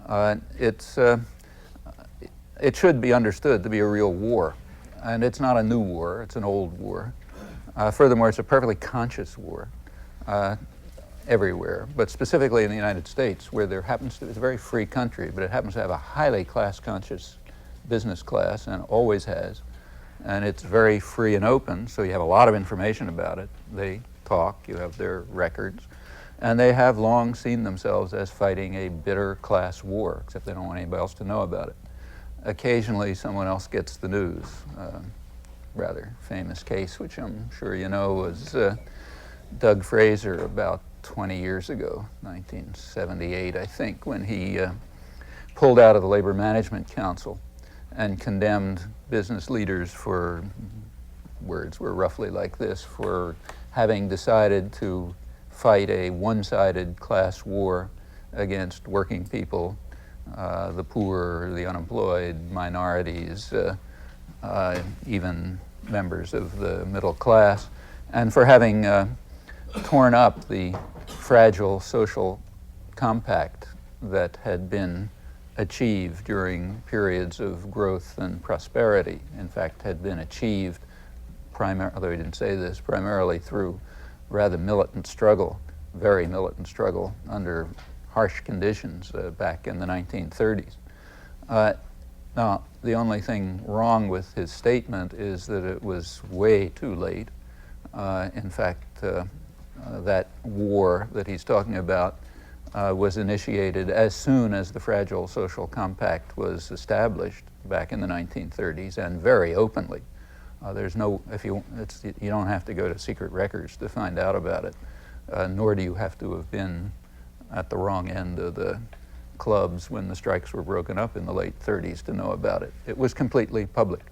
It should be understood to be a real war. And it's not a new war, it's an old war. Furthermore, it's a perfectly conscious war everywhere, but specifically in the United States, where there happens to be, it's a very free country, but it happens to have a highly class-conscious business class, and always has. And it's very free and open, so you have a lot of information about it. They talk, you have their records, and they have long seen themselves as fighting a bitter class war, except they don't want anybody else to know about it. Occasionally, someone else gets the news. Rather famous case, which I'm sure you know, was Doug Fraser about 20 years ago, 1978, I think, when he pulled out of the Labor Management Council and condemned business leaders for, words were roughly like this, for having decided to fight a one-sided class war against working people, the poor, the unemployed, minorities, even members of the middle class, and for having torn up the fragile social compact that had been achieved during periods of growth and prosperity. In fact, had been achieved, although he didn't say this, primarily through rather militant struggle, very militant struggle under harsh conditions back in the 1930s. Now, the only thing wrong with his statement is that it was way too late. In fact, that war that he's talking about was initiated as soon as the fragile social compact was established back in the 1930s, and very openly. There's no, you don't have to go to secret records to find out about it, nor do you have to have been at the wrong end of the clubs when the strikes were broken up in the late 30s to know about it. It was completely public.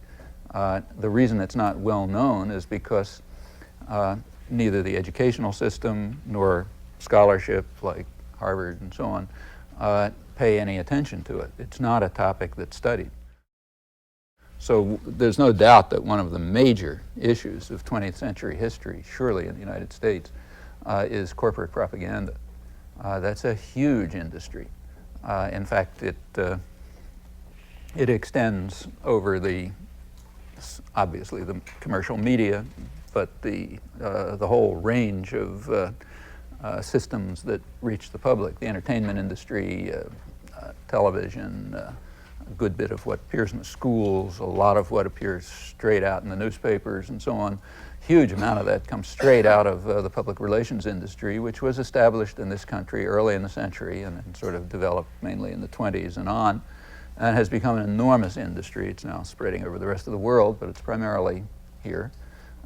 The reason it's not well known is because neither the educational system nor scholarship like Harvard and so on pay any attention to it. It's not a topic that's studied. So there's no doubt that one of the major issues of 20th century history, surely in the United States, is corporate propaganda. That's a huge industry. In fact, it extends over obviously the commercial media, but the whole range of systems that reach the public, the entertainment industry, television, a good bit of what appears in the schools, a lot of what appears straight out in the newspapers and so on. Huge amount of that comes straight out of the public relations industry, which was established in this country early in the century and then sort of developed mainly in the 20s and on, and has become an enormous industry. It's now spreading over the rest of the world, but it's primarily here.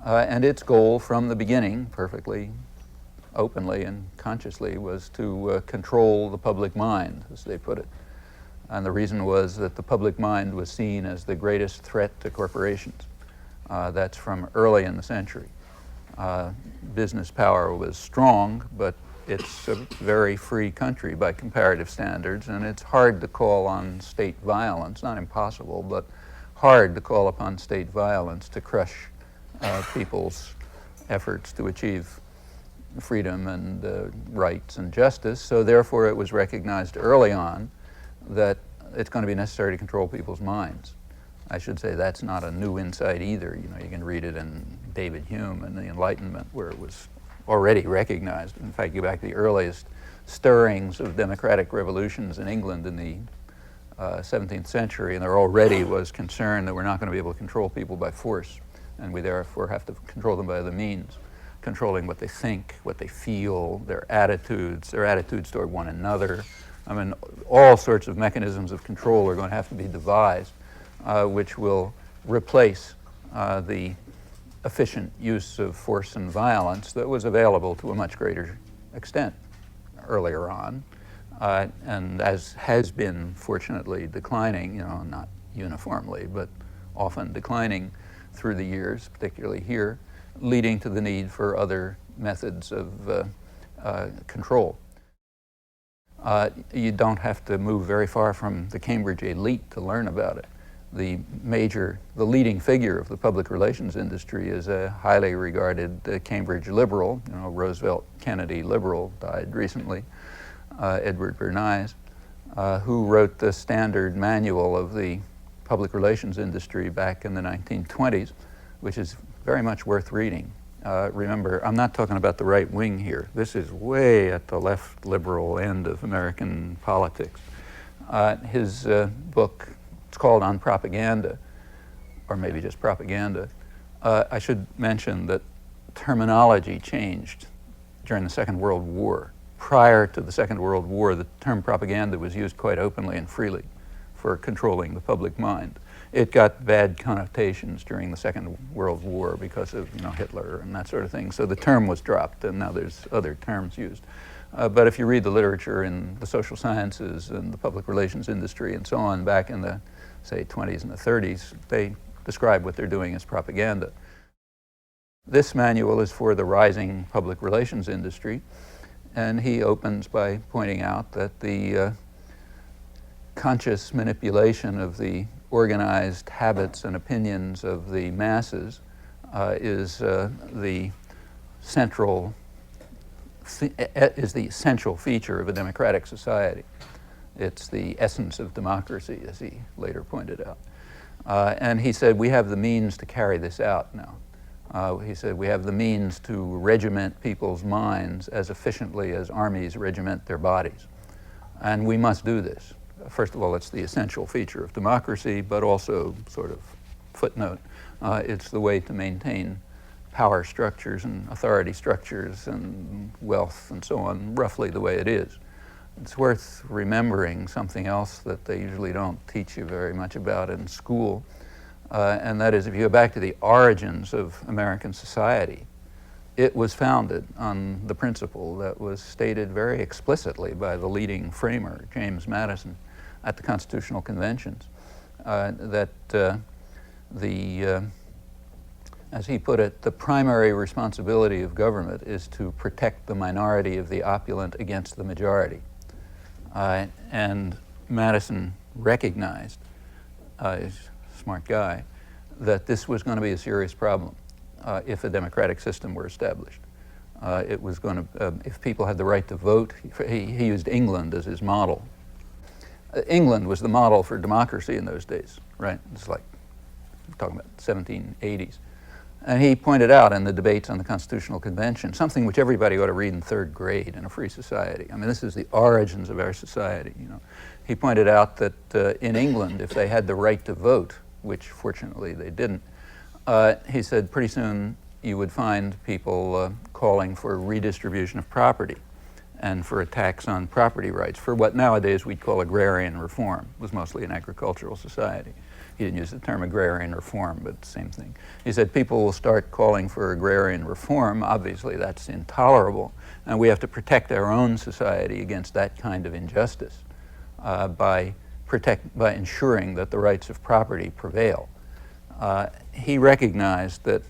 And its goal from the beginning, perfectly openly and consciously, was to control the public mind, as they put it. And the reason was that the public mind was seen as the greatest threat to corporations. That's from early in the century. Business power was strong, but it's a very free country by comparative standards, and it's hard to call on state violence, not impossible, but hard to call upon state violence to crush people's efforts to achieve freedom and rights and justice. So therefore it was recognized early on that it's going to be necessary to control people's minds. I should say that's not a new insight either. You know, you can read it in David Hume and the Enlightenment, where it was already recognized. In fact, you go back to the earliest stirrings of democratic revolutions in England in the 17th century, and there already was concern that we're not going to be able to control people by force, and we therefore have to control them by other means, controlling what they think, what they feel, their attitudes toward one another. I mean, all sorts of mechanisms of control are going to have to be devised, which will replace the efficient use of force and violence that was available to a much greater extent earlier on, and as has been fortunately declining, you know, not uniformly, but often declining through the years, particularly here, leading to the need for other methods of control. You don't have to move very far from the Cambridge elite to learn about it. The leading figure of the public relations industry is a highly regarded Cambridge liberal, you know, Roosevelt Kennedy liberal, died recently, Edward Bernays, who wrote the standard manual of the public relations industry back in the 1920s, which is very much worth reading. Remember, I'm not talking about the right wing here. This is way at the left liberal end of American politics. His book, it's called On Propaganda, or maybe just Propaganda. I should mention that terminology changed during the Second World War. Prior to the Second World War, the term propaganda was used quite openly and freely for controlling the public mind. It got bad connotations during the Second World War because of Hitler and that sort of thing. So the term was dropped, and now there's other terms used. But if you read the literature in the social sciences and the public relations industry and so on, back in the, say, 20s and the 30s, they describe what they're doing as propaganda. This manual is for the rising public relations industry, and he opens by pointing out that the conscious manipulation of the organized habits and opinions of the masses is the essential feature of a democratic society. It's the essence of democracy, as he later pointed out. And he said, we have the means to carry this out now. He said, we have the means to regiment people's minds as efficiently as armies regiment their bodies. And we must do this. First of all, it's the essential feature of democracy, but also, sort of footnote, it's the way to maintain power structures and authority structures and wealth and so on, roughly the way it is. It's worth remembering something else that they usually don't teach you very much about in school, and that is, if you go back to the origins of American society, it was founded on the principle that was stated very explicitly by the leading framer, James Madison, at the Constitutional Conventions, that as he put it, the primary responsibility of government is to protect the minority of the opulent against the majority. And Madison recognized, he's a smart guy, that this was going to be a serious problem if a democratic system were established. It was going to, if people had the right to vote, he used England as his model. England was the model for democracy in those days, right? It's like, I'm talking about 1780s. And he pointed out in the debates on the Constitutional Convention, something which everybody ought to read in third grade in a free society. I mean, this is the origins of our society, He pointed out that in England, if they had the right to vote, which fortunately they didn't, he said pretty soon you would find people calling for redistribution of property and for a tax on property rights, for what nowadays we'd call agrarian reform. It was mostly an agricultural society. He didn't use the term agrarian reform, but same thing. He said people will start calling for agrarian reform. Obviously, that's intolerable, and we have to protect our own society against that kind of injustice by ensuring that the rights of property prevail. He recognized that,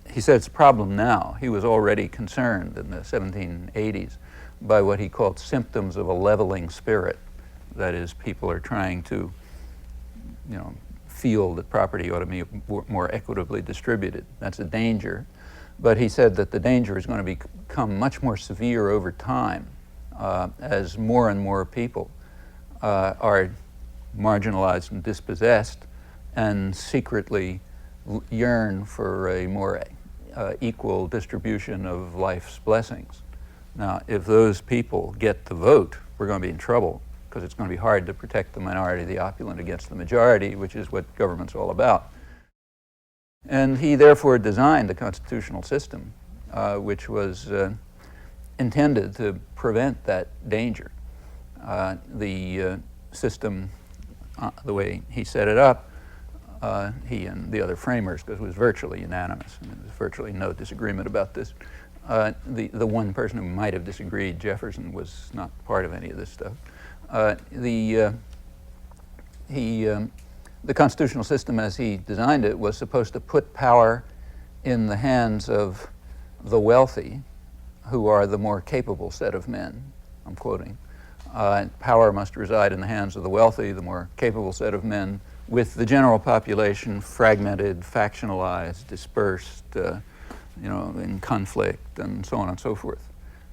he said it's a problem now. He was already concerned in the 1780s by what he called symptoms of a leveling spirit. That is, people are trying to, feel that property ought to be more equitably distributed. That's a danger. But he said that the danger is going to become much more severe over time as more and more people are marginalized and dispossessed and secretly yearn for a more equal distribution of life's blessings. Now, if those people get the vote, we're going to be in trouble, because it's going to be hard to protect the minority of the opulent against the majority, which is what government's all about. And he therefore designed a constitutional system which was intended to prevent that danger. The system, the way he set it up, he and the other framers, because it was virtually unanimous, and there was virtually no disagreement about this. The one person who might have disagreed, Jefferson, was not part of any of this stuff. The constitutional system as he designed it was supposed to put power in the hands of the wealthy, who are the more capable set of men, I'm quoting. Power must reside in the hands of the wealthy, the more capable set of men, with the general population fragmented, factionalized, dispersed, in conflict, and so on and so forth.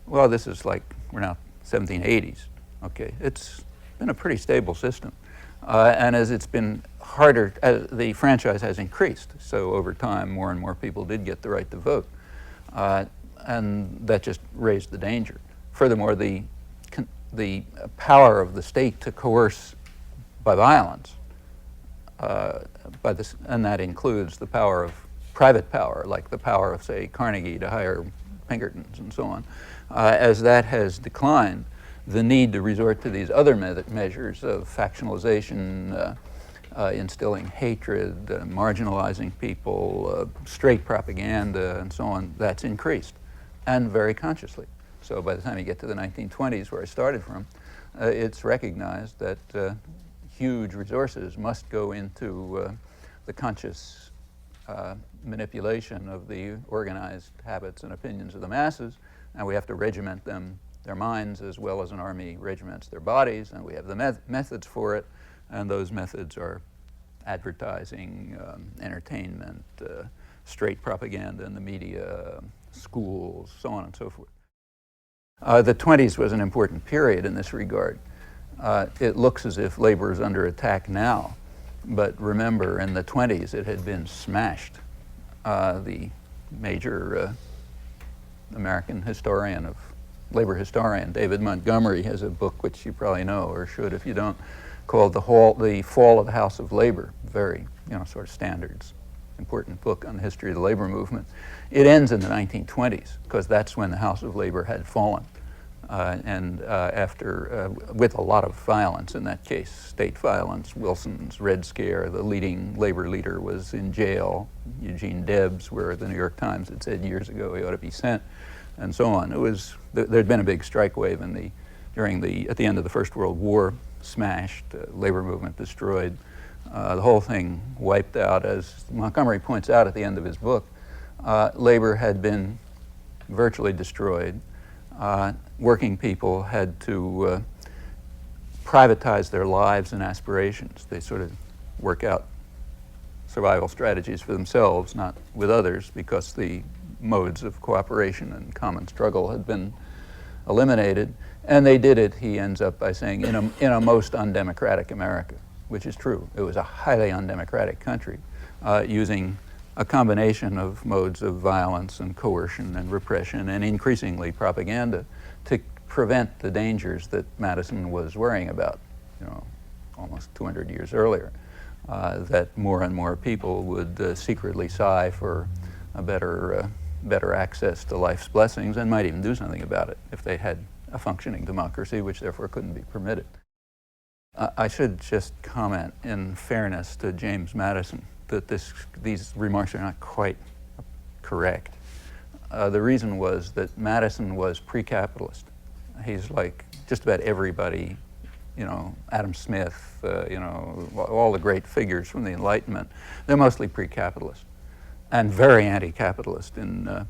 Well, this is like, we're now 1780s. Okay, it's been a pretty stable system. And as it's been harder, the franchise has increased. So over time, more and more people did get the right to vote. And that just raised the danger. Furthermore, the power of the state to coerce by violence, and that includes the power of private power, like the power of, say, Carnegie to hire Pinkertons and so on. As that has declined, the need to resort to these other measures of factionalization, instilling hatred, marginalizing people, straight propaganda, and so on, that's increased, and very consciously. So by the time you get to the 1920s, where I started from, it's recognized that huge resources must go into the conscious manipulation of the organized habits and opinions of the masses, and we have to regiment them, their minds, as well as an army regiments their bodies, and we have the methods for it, and those methods are advertising, entertainment, straight propaganda in the media, schools, so on and so forth. The 20s was an important period in this regard. It looks as if labor is under attack now, but remember, in the 20s it had been smashed. The major American historian labor historian, David Montgomery, has a book which you probably know, or should if you don't, called The Fall of the House of Labor. Very, sort of standards, important book on the history of the labor movement. It ends in the 1920s, because that's when the House of Labor had fallen. After, with a lot of violence in that case, state violence, Wilson's Red Scare, the leading labor leader was in jail, Eugene Debs, where the New York Times had said years ago he ought to be sent, and so on. There'd been a big strike wave at the end of the First World War, smashed, labor movement destroyed, the whole thing wiped out. As Montgomery points out at the end of his book, labor had been virtually destroyed. Working people had to privatize their lives and aspirations. They sort of work out survival strategies for themselves, not with others, because the modes of cooperation and common struggle had been eliminated. And they did it, he ends up by saying, in a most undemocratic America, which is true. It was a highly undemocratic country, using a combination of modes of violence and coercion and repression and increasingly propaganda to prevent the dangers that Madison was worrying about, almost 200 years earlier, that more and more people would secretly sigh for a better access to life's blessings and might even do something about it if they had a functioning democracy, which therefore couldn't be permitted. I should just comment, in fairness to James Madison, that these remarks are not quite correct. The reason was that Madison was pre-capitalist. He's like just about everybody, Adam Smith, all the great figures from the Enlightenment. They're mostly pre-capitalist and very anti-capitalist in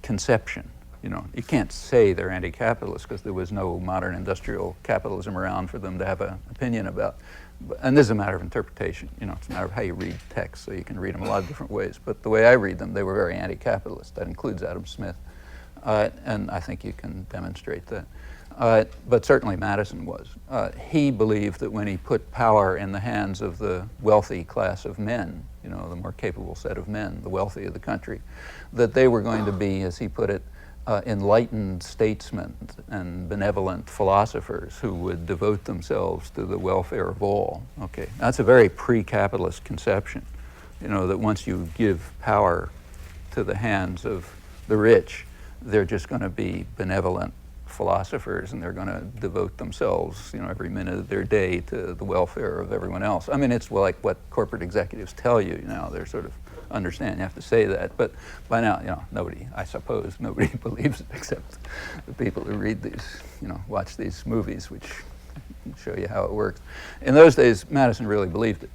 conception. You can't say they're anti-capitalist because there was no modern industrial capitalism around for them to have an opinion about. And this is a matter of interpretation. It's a matter of how you read texts, so you can read them a lot of different ways. But the way I read them, they were very anti-capitalist. That includes Adam Smith. And I think you can demonstrate that. But certainly Madison was. He believed that when he put power in the hands of the wealthy class of men, the more capable set of men, the wealthy of the country, that they were going to be, as he put it, enlightened statesmen and benevolent philosophers who would devote themselves to the welfare of all. Okay, that's a very pre-capitalist conception, that once you give power to the hands of the rich, they're just going to be benevolent philosophers and they're going to devote themselves, every minute of their day to the welfare of everyone else. I mean, it's like what corporate executives tell you now. They're sort of understand you have to say that, but by now, I suppose nobody believes it except the people who read these, watch these movies, which show you how it works. In those days, Madison really believed it,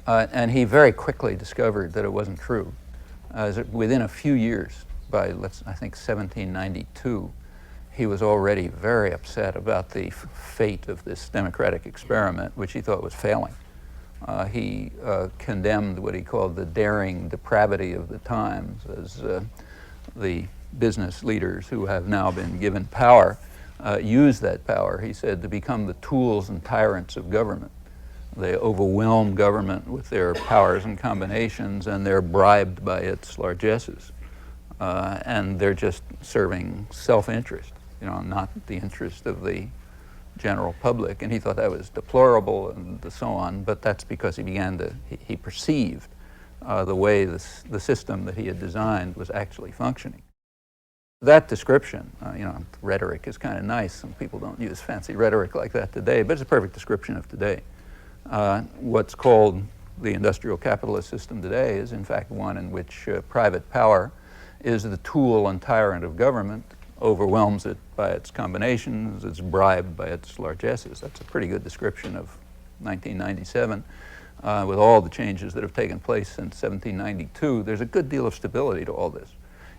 and he very quickly discovered that it wasn't true. Within a few years, by I think 1792, he was already very upset about the fate of this democratic experiment, which he thought was failing. He condemned what he called the daring depravity of the times, as the business leaders who have now been given power use that power, he said, to become the tools and tyrants of government. They overwhelm government with their powers and combinations, and they're bribed by its largesses. And they're just serving self-interest, not the interest of the general public. And he thought that was deplorable and so on, but that's because he perceived the way the system that he had designed was actually functioning. That description, rhetoric is kind of nice. Some people don't use fancy rhetoric like that today, but it's a perfect description of today. What's called the industrial capitalist system today is in fact one in which private power is the tool and tyrant of government, overwhelms it by its combinations, it's bribed by its largesses. That's a pretty good description of 1997. With all the changes that have taken place since 1792, there's a good deal of stability to all this,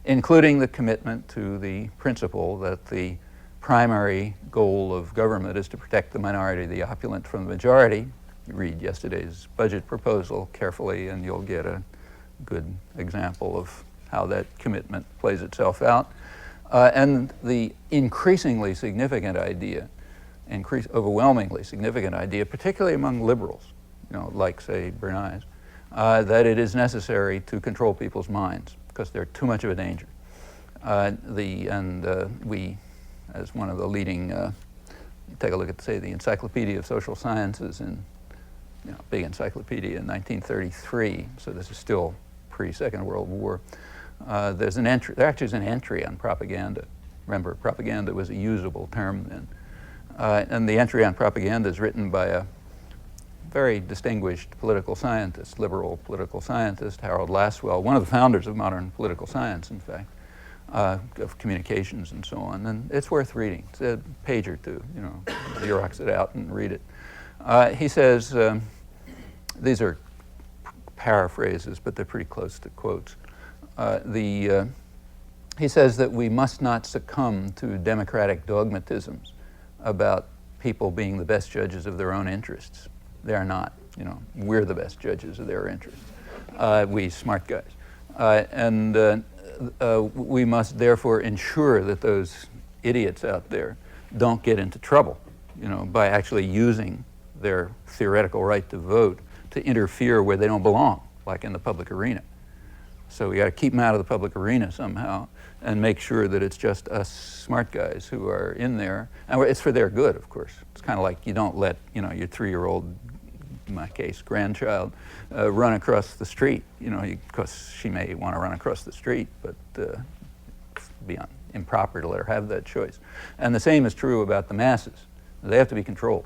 including the commitment to the principle that the primary goal of government is to protect the minority, the opulent, from the majority. You read yesterday's budget proposal carefully and you'll get a good example of how that commitment plays itself out. And the increasingly significant idea, overwhelmingly significant idea, particularly among liberals, like, say, Bernays, that it is necessary to control people's minds because they're too much of a danger. We, as one of the leading, take a look at, say, the Encyclopedia of Social Sciences big encyclopedia in 1933, so this is still pre-Second World War. There actually is an entry on propaganda. Remember, propaganda was a usable term then. And the entry on propaganda is written by a very distinguished political scientist, liberal political scientist, Harold Lasswell, one of the founders of modern political science, in fact, of communications and so on. And it's worth reading. It's a page or two, Xerox it out and read it. He says, these are paraphrases, but they're pretty close to quotes. He says that we must not succumb to democratic dogmatisms about people being the best judges of their own interests. They are not. We're the best judges of their interests, we smart guys. We must therefore ensure that those idiots out there don't get into trouble, by actually using their theoretical right to vote to interfere where they don't belong, like in the public arena. So we got to keep them out of the public arena somehow and make sure that it's just us smart guys who are in there. And it's for their good, of course. It's kind of like you don't let, your 3-year-old, in my case, grandchild, run across the street, because she may want to run across the street, but it'd be improper to let her have that choice. And the same is true about the masses. They have to be controlled.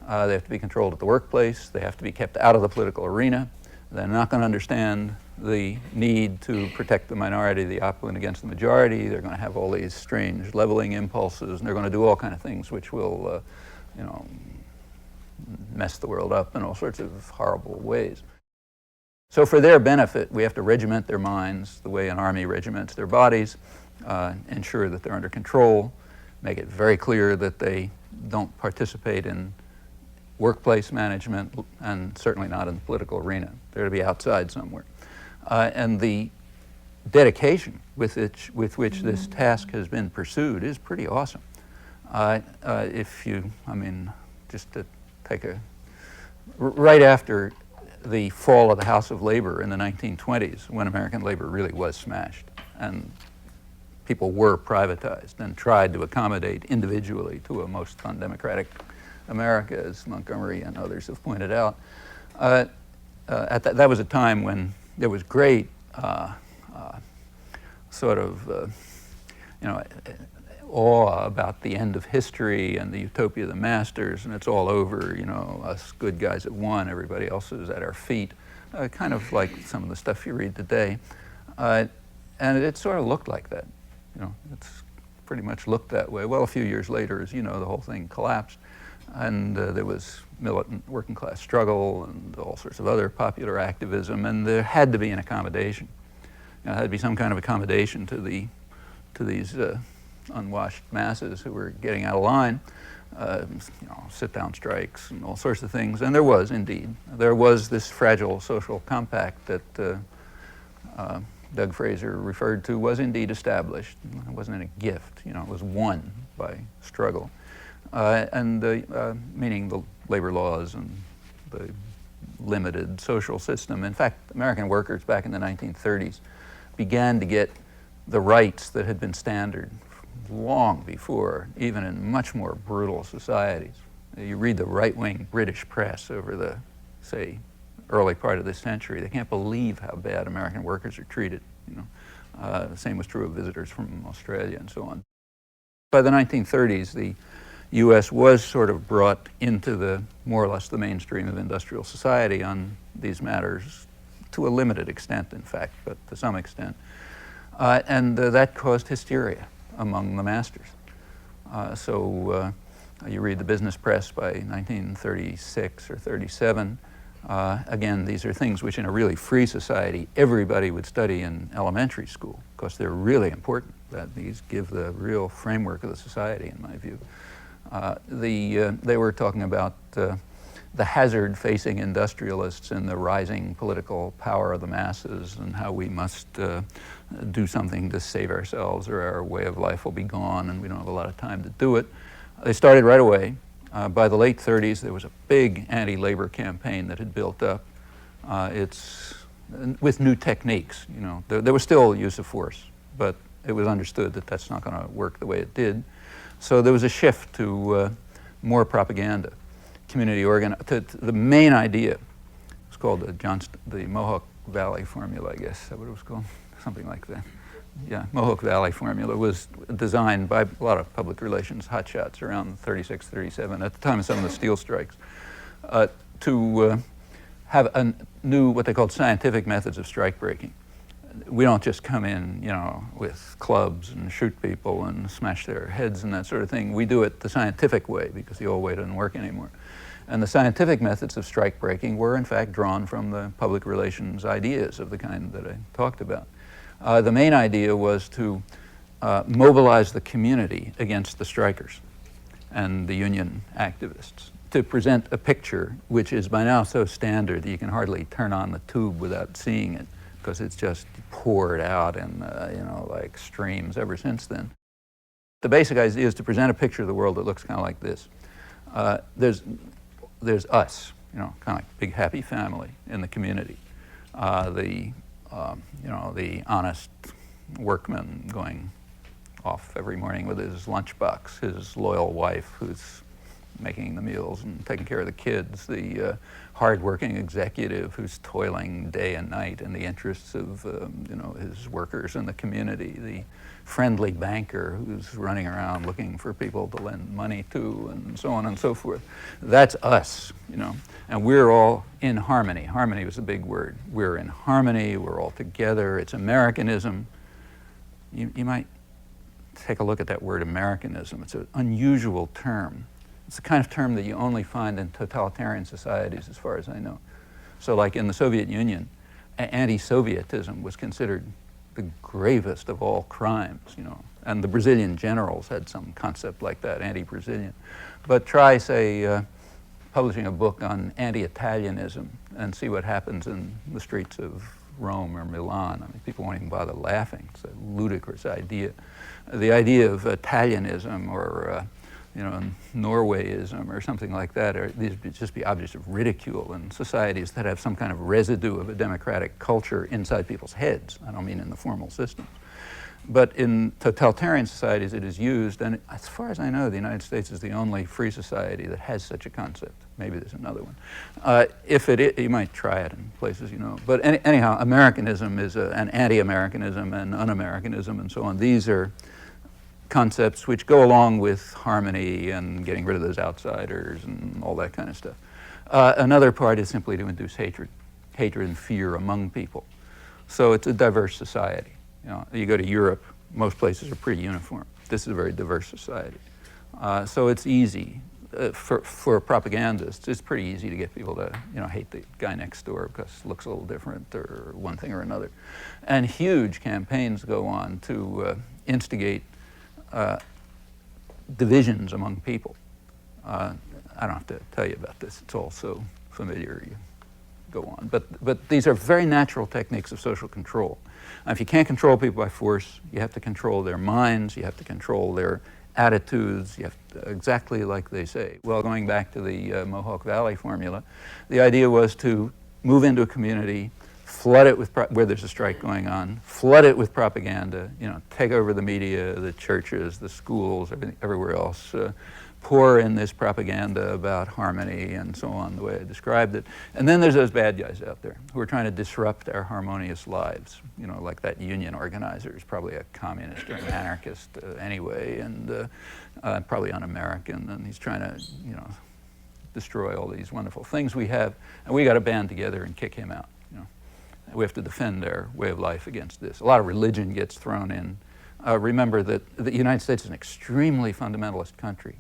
They have to be controlled at the workplace. They have to be kept out of the political arena. They're not going to understand the need to protect the minority, the opulent against the majority. They're going to have all these strange leveling impulses, and they're going to do all kinds of things which will, mess the world up in all sorts of horrible ways. So for their benefit, we have to regiment their minds the way an army regiments their bodies, ensure that they're under control, make it very clear that they don't participate in workplace management, and certainly not in the political arena. They're to be outside somewhere. And the dedication with which this task has been pursued is pretty awesome. Just to take right after the fall of the House of Labor in the 1920s, when American labor really was smashed, and people were privatized and tried to accommodate individually to a most undemocratic America, as Montgomery and others have pointed out. That was a time when there was great awe about the end of history and the utopia of the masters, and it's all over, us good guys have won, everybody else is at our feet, kind of like some of the stuff you read today. And it sort of looked like that, it's pretty much looked that way. Well, a few years later, as you know, the whole thing collapsed. And there was militant working class struggle and all sorts of other popular activism, and there had to be an accommodation. There had to be some kind of accommodation to these unwashed masses who were getting out of line, sit-down strikes and all sorts of things. And there was, indeed. There was this fragile social compact that Doug Fraser referred to was indeed established. It wasn't a gift, it was won by struggle, meaning the labor laws and the limited social system. In fact, American workers back in the 1930s began to get the rights that had been standard long before, even in much more brutal societies. You read the right-wing British press over the, say, early part of this century. They can't believe how bad American workers are treated. The same was true of visitors from Australia and so on. By the 1930s, the U.S. was sort of brought into the more or less the mainstream of industrial society on these matters, to a limited extent, in fact, but to some extent. And that caused hysteria among the masters. You read the business press by 1936 or 37. Again, these are things which in a really free society everybody would study in elementary school, because they're really important. These give the real framework of the society, in my view. They were talking about the hazard facing industrialists and the rising political power of the masses, and how we must do something to save ourselves, or our way of life will be gone and we don't have a lot of time to do it. They started right away. By the late 30s, there was a big anti-labor campaign that had built up. With new techniques. There was still use of force, but it was understood that that's not going to work the way it did. So there was a shift to more propaganda, community the main idea. It's called the Mohawk Valley formula, I guess. Is that what it was called? Something like that. Yeah, Mohawk Valley formula was designed by a lot of public relations hotshots around 36, 37, at the time of some of the steel strikes, to have new, what they called scientific methods of strike breaking. We don't just come in, with clubs and shoot people and smash their heads and that sort of thing. We do it the scientific way, because the old way doesn't work anymore. And the scientific methods of strike breaking were in fact drawn from the public relations ideas of the kind that I talked about. The main idea was to mobilize the community against the strikers and the union activists, to present a picture which is by now so standard that you can hardly turn on the tube without seeing it, because it's just poured out in like streams ever since then. The basic idea is to present a picture of the world that looks kind of like this. There's us, kind of like big happy family in the community. The honest workman going off every morning with his lunchbox, his loyal wife who's making the meals and taking care of the kids, the hard-working executive who's toiling day and night in the interests of his workers in the community, the friendly banker who's running around looking for people to lend money to, and so on and so forth. That's us, and we're all in harmony. Harmony was a big word. We're in harmony, we're all together. It's Americanism. You might take a look at that word Americanism. It's an unusual term. It's the kind of term that you only find in totalitarian societies, as far as I know. So like in the Soviet Union, anti-Sovietism was considered the gravest of all crimes, and the Brazilian generals had some concept like that, anti-Brazilian. But try, say, publishing a book on anti-Italianism and see what happens in the streets of Rome or Milan. I mean, people won't even bother laughing. It's a ludicrous idea. The idea of Italianism or Norwayism or something like that, these would just be objects of ridicule in societies that have some kind of residue of a democratic culture inside people's heads. I don't mean in the formal systems. But in totalitarian societies it is used, and as far as I know, the United States is the only free society that has such a concept. Maybe there's another one. If it is, you might try it in places But anyhow, Americanism is an anti-Americanism and un-Americanism and so on. These are concepts which go along with harmony and getting rid of those outsiders and all that kind of stuff. Another part is simply to induce hatred and fear among people. So it's a diverse society. You go to Europe, most places are pretty uniform. This is a very diverse society. So it's easy for propagandists. It's pretty easy to get people to hate the guy next door because it looks a little different or one thing or another. And huge campaigns go on to instigate divisions among people. I don't have to tell you about this. It's all so familiar. You go on. But these are very natural techniques of social control. Now, if you can't control people by force, you have to control their minds, you have to control their attitudes. You have to, exactly like they say. Well, going back to the Mohawk Valley formula, the idea was to move into a community, flood it with, where there's a strike going on, flood it with propaganda, take over the media, the churches, the schools, everywhere else, pour in this propaganda about harmony and so on, the way I described it. And then there's those bad guys out there who are trying to disrupt our harmonious lives, like that union organizer is probably a communist or an anarchist anyway, and probably un-American, and he's trying to, destroy all these wonderful things we have, and we got to band together and kick him out. We have to defend our way of life against this. A lot of religion gets thrown in. Remember that the United States is an extremely fundamentalist country.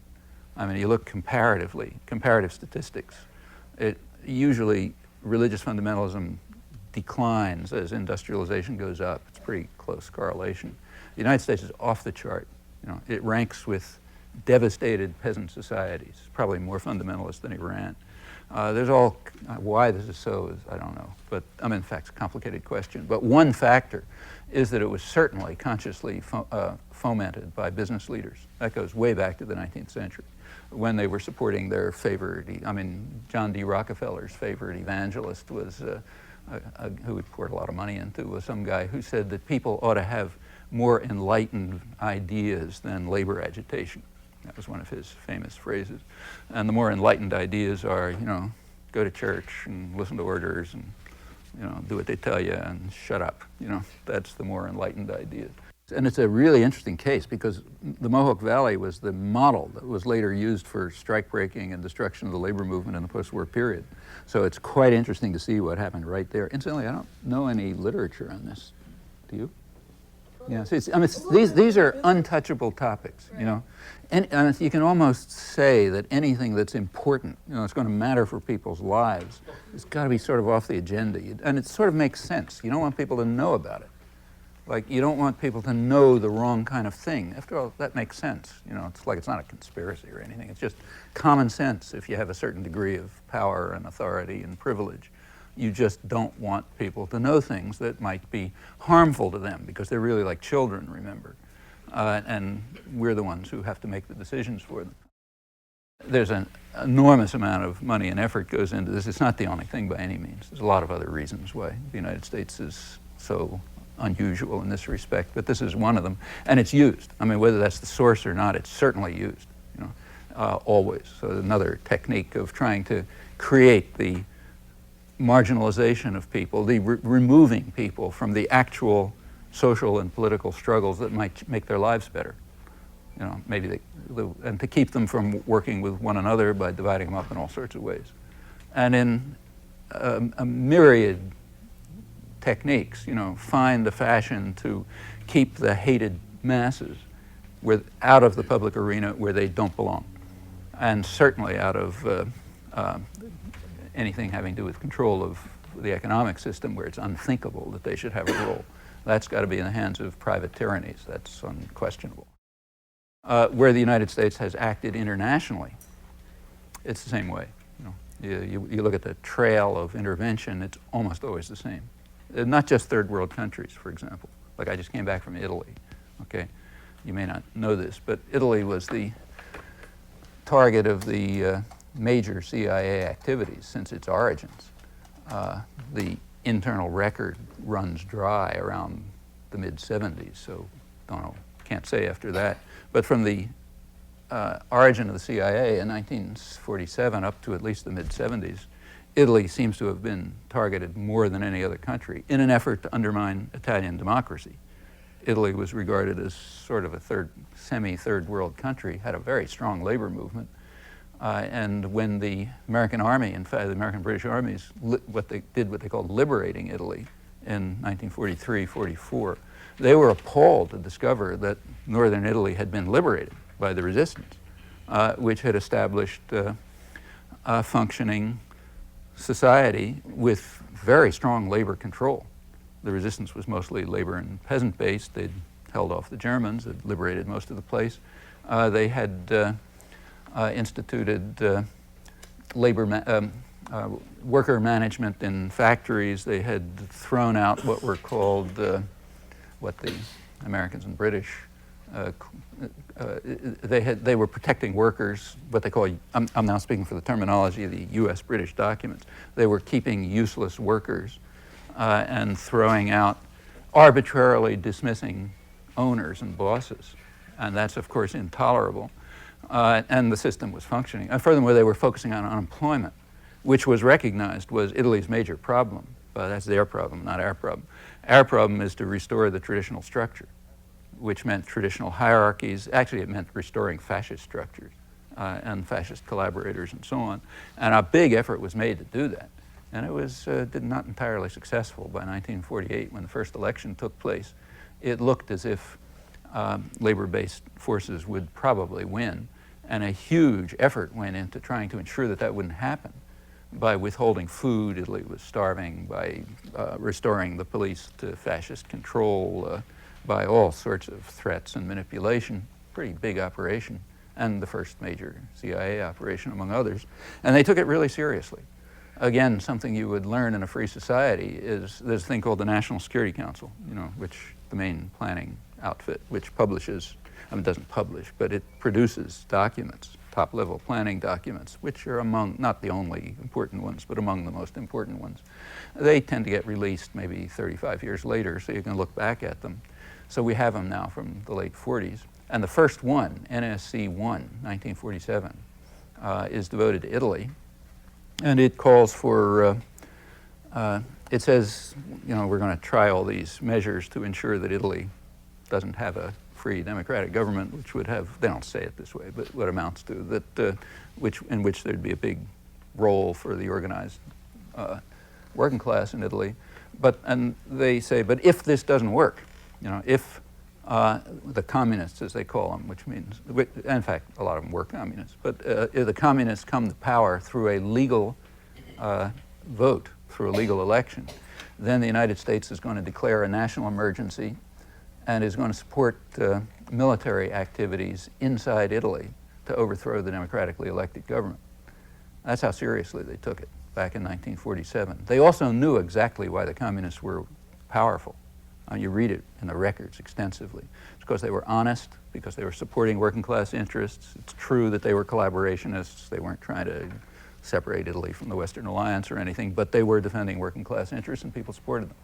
I mean, you look comparative statistics, usually religious fundamentalism declines as industrialization goes up. It's pretty close correlation. The United States is off the chart. It ranks with devastated peasant societies, probably more fundamentalist than Iran. There's all, why this is so, I don't know. But, in fact, it's a complicated question. But one factor is that it was certainly consciously fomented by business leaders. That goes way back to the 19th century, when they were supporting their favorite, John D. Rockefeller's favorite evangelist was, who had poured a lot of money into, was some guy who said that people ought to have more enlightened ideas than labor agitation. That was one of his famous phrases. And the more enlightened ideas are, go to church and listen to orders and, do what they tell you and shut up. That's the more enlightened ideas. And it's a really interesting case because the Mohawk Valley was the model that was later used for strike breaking and destruction of the labor movement in the post-war period. So it's quite interesting to see what happened right there. Incidentally, I don't know any literature on this. Do you? Yeah, so these are untouchable topics, And you can almost say that anything that's important, it's going to matter for people's lives, it's got to be sort of off the agenda. And it sort of makes sense. You don't want people to know about it. Like, you don't want people to know the wrong kind of thing. After all, that makes sense. It's like it's not a conspiracy or anything. It's just common sense if you have a certain degree of power and authority and privilege. You just don't want people to know things that might be harmful to them because they're really like children, remember. And we're the ones who have to make the decisions for them. There's an enormous amount of money and effort goes into this. It's not the only thing by any means. There's a lot of other reasons why the United States is so unusual in this respect, but this is one of them. And it's used. Whether that's the source or not, it's certainly used, always. So another technique of trying to create the marginalization of people, the removing people from the actual social and political struggles that might make their lives better. Maybe and to keep them from working with one another by dividing them up in all sorts of ways. And in a myriad techniques, find a fashion to keep the hated masses out of the public arena where they don't belong. And certainly out of anything having to do with control of the economic system where it's unthinkable that they should have a role. That's got to be in the hands of private tyrannies. That's unquestionable. Where the United States has acted internationally, it's the same way. You look at the trail of intervention, it's almost always the same. Not just third world countries, for example. Like I just came back from Italy, okay? You may not know this, but Italy was the target of the major CIA activities since its origins. The internal record runs dry around the mid-70s, so don't know, can't say after that. But from the origin of the CIA in 1947 up to at least the mid-70s, Italy seems to have been targeted more than any other country in an effort to undermine Italian democracy. Italy was regarded as sort of a semi-third world country, had a very strong labor movement. And when the American Army, in fact, the American British armies, what they called liberating Italy in 1943-44, they were appalled to discover that northern Italy had been liberated by the resistance, which had established a functioning society with very strong labor control. The resistance was mostly labor and peasant-based. They'd held off the Germans, had liberated most of the place. They had instituted worker management in factories. They had thrown out what were called, what the Americans and British They were protecting workers, what they call, I'm now speaking for the terminology of the U.S. British documents. They were keeping useless workers and throwing out, arbitrarily dismissing owners and bosses. And that's, of course, intolerable. And the system was functioning. And furthermore, they were focusing on unemployment, which was recognized was Italy's major problem. But that's their problem, not our problem. Our problem is to restore the traditional structure, which meant traditional hierarchies. Actually, it meant restoring fascist structures and fascist collaborators and so on. And a big effort was made to do that. And it was not entirely successful. By 1948, when the first election took place, it looked as if labor-based forces would probably win. And a huge effort went into trying to ensure that that wouldn't happen by withholding food. Italy was starving, by restoring the police to fascist control, by all sorts of threats and manipulation. Pretty big operation, and the first major CIA operation, among others. And they took it really seriously. Again, something you would learn in a free society is there's a thing called the National Security Council, which the main planning outfit, which publishes, it doesn't publish, but it produces documents, top-level planning documents, which are among, not the only important ones, but among the most important ones. They tend to get released maybe 35 years later, so you can look back at them. So we have them now from the late 40s. And the first one, NSC 1, 1947, is devoted to Italy. And it calls for, it says, we're going to try all these measures to ensure that Italy doesn't have a free democratic government, which would have, they don't say it this way, but what amounts to, that, in which there'd be a big role for the organized working class in Italy. And they say, but if this doesn't work, if the communists, as they call them, which means, in fact, a lot of them were communists, but if the communists come to power through a legal vote, through a legal election, then the United States is going to declare a national emergency and is going to support military activities inside Italy to overthrow the democratically elected government. That's how seriously they took it back in 1947. They also knew exactly why the communists were powerful. You read it in the records extensively. It's because they were honest, because they were supporting working class interests. It's true that they were collaborationists. They weren't trying to separate Italy from the Western Alliance or anything, but they were defending working class interests and people supported them.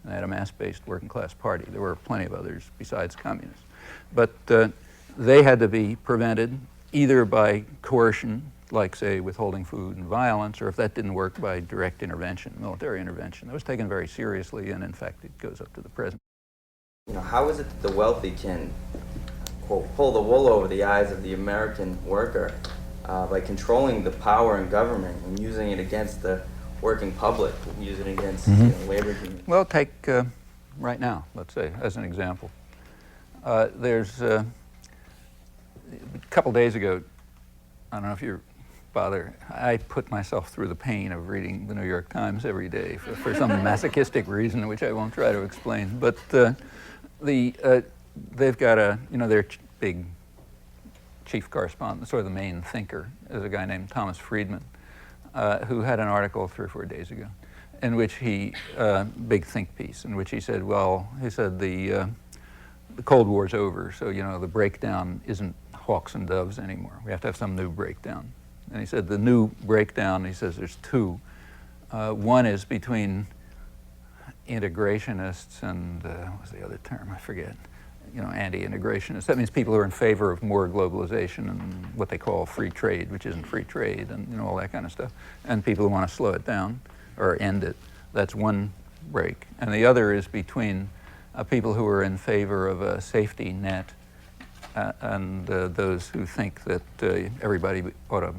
And they had a mass-based working class party. There were plenty of others besides communists. But they had to be prevented either by coercion, like, say, withholding food and violence, or if that didn't work, by direct intervention, military intervention. That was taken very seriously, and in fact, it goes up to the present. How is it that the wealthy can, quote, pull the wool over the eyes of the American worker by controlling the power in government and using it against the working public, using it against labor unions? Well, take right now, let's say, as an example. There's a couple days ago, I don't know if you're bother. I put myself through the pain of reading the New York Times every day for some masochistic reason, which I won't try to explain. But they've got their big chief correspondent, sort of the main thinker, is a guy named Thomas Friedman, who had an article 3 or 4 days ago, in which he, big think piece, in which he said, the Cold War's over, so the breakdown isn't hawks and doves anymore. We have to have some new breakdown. And he said the new breakdown, he says there's two. One is between integrationists and, what was the other term? I forget. Anti-integrationists. That means people who are in favor of more globalization and what they call free trade, which isn't free trade, and all that kind of stuff. And people who want to slow it down or end it. That's one break. And the other is between people who are in favor of a safety net and those who think that everybody ought to,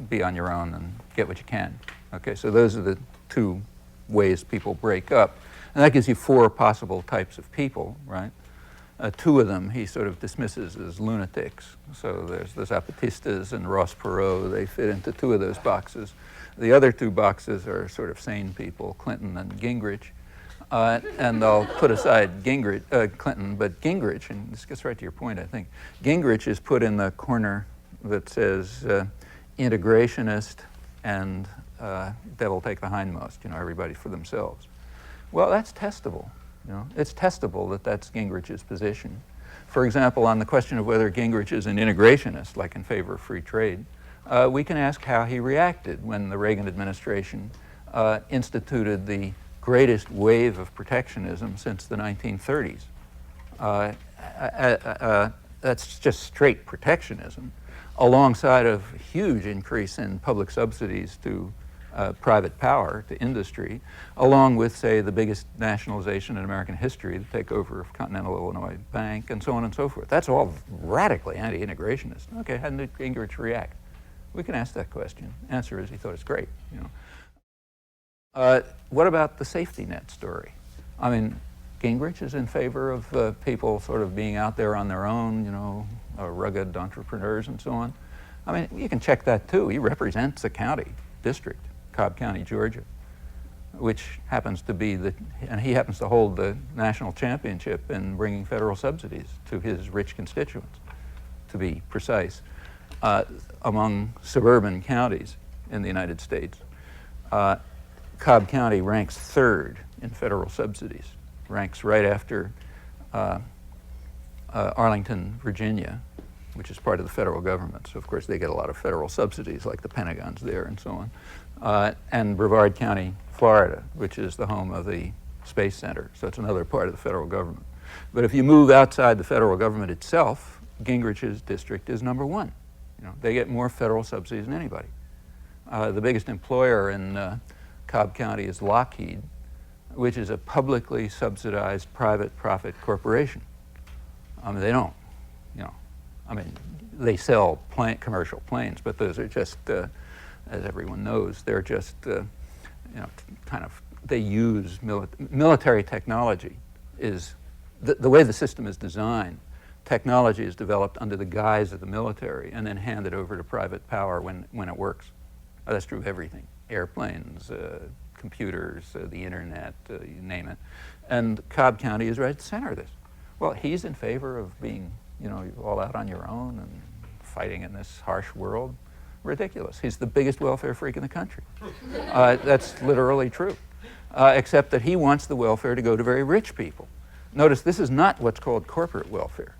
be on your own and get what you can. Okay, so those are the two ways people break up. And that gives you 4 possible types of people, right? 2 of them he sort of dismisses as lunatics. So there's the Zapatistas and Ross Perot. They fit into 2 of those boxes. The other 2 boxes are sort of sane people, Clinton and Gingrich. And I'll put aside Clinton, but Gingrich, and this gets right to your point, I think, Gingrich is put in the corner that says integrationist and devil take the hindmost, everybody for themselves. Well, that's testable. It's testable that that's Gingrich's position For example, on the question of whether Gingrich is an integrationist, like in favor of free trade, we can ask how he reacted when the Reagan administration instituted the greatest wave of protectionism since the 1930s. That's just straight protectionism, alongside of huge increase in public subsidies to private power, to industry, along with, say, the biggest nationalization in American history, the takeover of Continental Illinois Bank, and so on and so forth. That's all radically anti-integrationist. Okay, how did Gingrich react? We can ask that question. Answer is he thought it's great. What about the safety net story? I mean, Gingrich is in favor of people sort of being out there on their own, rugged entrepreneurs and so on. I mean, you can check that too. He represents a county, district, Cobb County, Georgia, which happens to be and he happens to hold the national championship in bringing federal subsidies to his rich constituents, to be precise, among suburban counties in the United States. Cobb County ranks third in federal subsidies, ranks right after Arlington, Virginia, which is part of the federal government. So, of course, they get a lot of federal subsidies, like the Pentagon's there and so on. And Brevard County, Florida, which is the home of the Space Center. So it's another part of the federal government. But if you move outside the federal government itself, Gingrich's district is number one. They get more federal subsidies than anybody. The biggest employer in Cobb County is Lockheed, which is a publicly subsidized private profit corporation. I mean, they don't, they sell commercial planes, but those are just, as everyone knows, they're just, they use military technology is, the way the system is designed, technology is developed under the guise of the military and then handed over to private power when it works. That's true of everything, airplanes, computers, the internet, you name it. And Cobb County is right at the center of this. Well, he's in favor of being, all out on your own and fighting in this harsh world. Ridiculous. He's the biggest welfare freak in the country. That's literally true. Except that he wants the welfare to go to very rich people. Notice this is not what's called corporate welfare.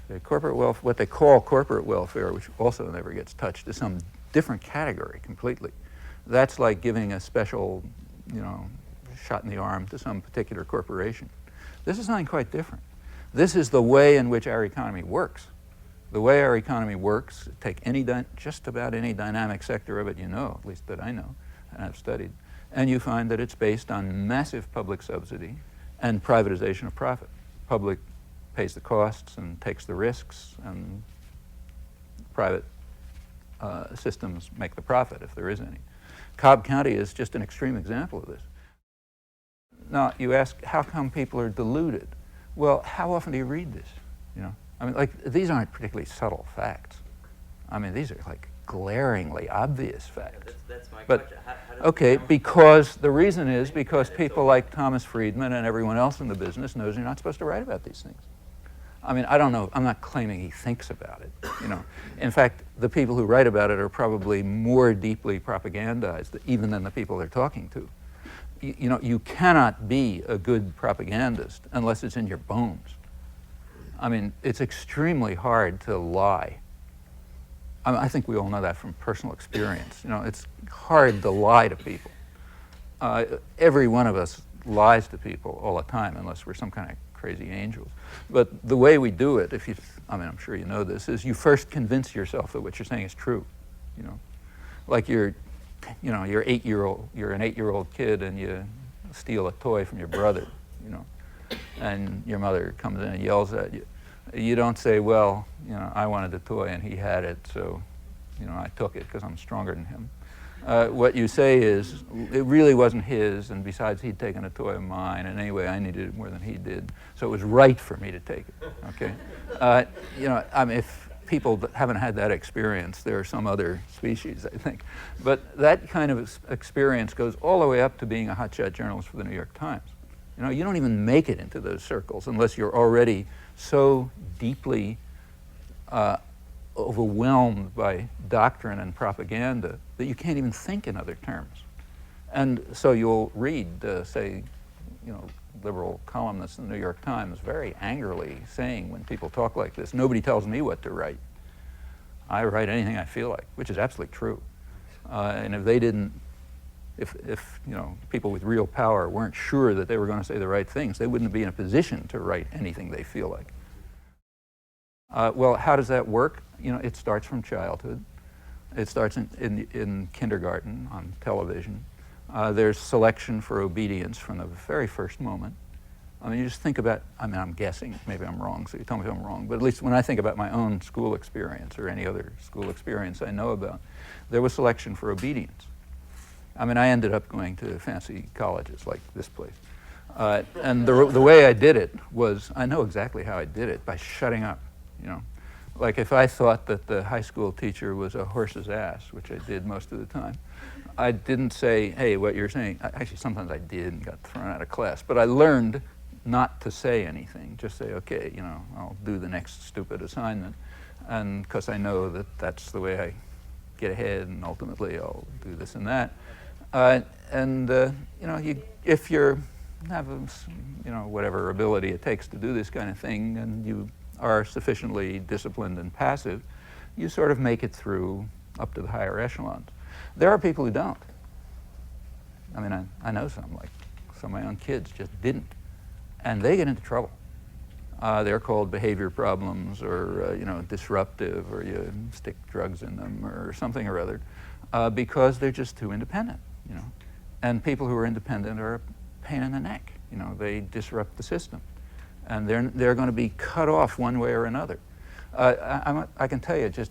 What they call corporate welfare, which also never gets touched, is some different category completely. That's like giving a special, shot in the arm to some particular corporation. This is something quite different. This is the way in which our economy works. The way our economy works, take just about any dynamic sector of it at least that I know and I've studied, and you find that it's based on massive public subsidy and privatization of profit. Public pays the costs and takes the risks, and private systems make the profit, if there is any. Cobb County is just an extreme example of this. Now, you ask, how come people are deluded? Well, how often do you read this? These aren't particularly subtle facts. These are like glaringly obvious facts. That's my but, question. How okay, because the reason is because people like Thomas Friedman and everyone else in the business knows you're not supposed to write about these things. I don't know. I'm not claiming he thinks about it. In fact, the people who write about it are probably more deeply propagandized even than the people they're talking to. You cannot be a good propagandist unless it's in your bones. It's extremely hard to lie. I think we all know that from personal experience. It's hard to lie to people. Every one of us lies to people all the time, unless we're some kind of crazy angels. But the way we do it, I'm sure you know this, is you first convince yourself that what you're saying is true. Like you're an 8-year-old kid and you steal a toy from your brother, and your mother comes in and yells at you. You don't say, well, I wanted the toy and he had it, so, I took it because I'm stronger than him. What you say is, it really wasn't his, and besides, he'd taken a toy of mine, and anyway, I needed it more than he did, so it was right for me to take it, okay? If people haven't had that experience, there are some other species, I think. But that kind of experience goes all the way up to being a hotshot journalist for the New York Times. You don't even make it into those circles unless you're already so deeply overwhelmed by doctrine and propaganda that you can't even think in other terms. And so you'll read, say, liberal columnists in the New York Times very angrily saying when people talk like this, nobody tells me what to write. I write anything I feel like, which is absolutely true. And if they didn't, if people with real power weren't sure that they were going to say the right things, they wouldn't be in a position to write anything they feel like. Well, how does that work? It starts from childhood. It starts in kindergarten on television. There's selection for obedience from the very first moment. I mean, you just think about, I'm guessing, maybe I'm wrong, so you tell me if I'm wrong, but at least when I think about my own school experience or any other school experience I know about, there was selection for obedience. I mean, I ended up going to fancy colleges like this place. And the way I did it was, I know exactly how I did it, by shutting up, Like if I thought that the high school teacher was a horse's ass, which I did most of the time, I didn't say, hey, what you're saying. Actually, sometimes I did and got thrown out of class, but I learned not to say anything, just say, okay, I'll do the next stupid assignment, and because I know that that's the way I get ahead, and ultimately I'll do this and that. If you have whatever ability it takes to do this kind of thing, and you are sufficiently disciplined and passive, you sort of make it through up to the higher echelons. There are people who don't. I mean, I know some, like some of my own kids just didn't. And they get into trouble. They're called behavior problems or, disruptive, or you stick drugs in them or something or other, because they're just too independent, And people who are independent are a pain in the neck. They disrupt the system. And they're going to be cut off one way or another. I can tell you, just,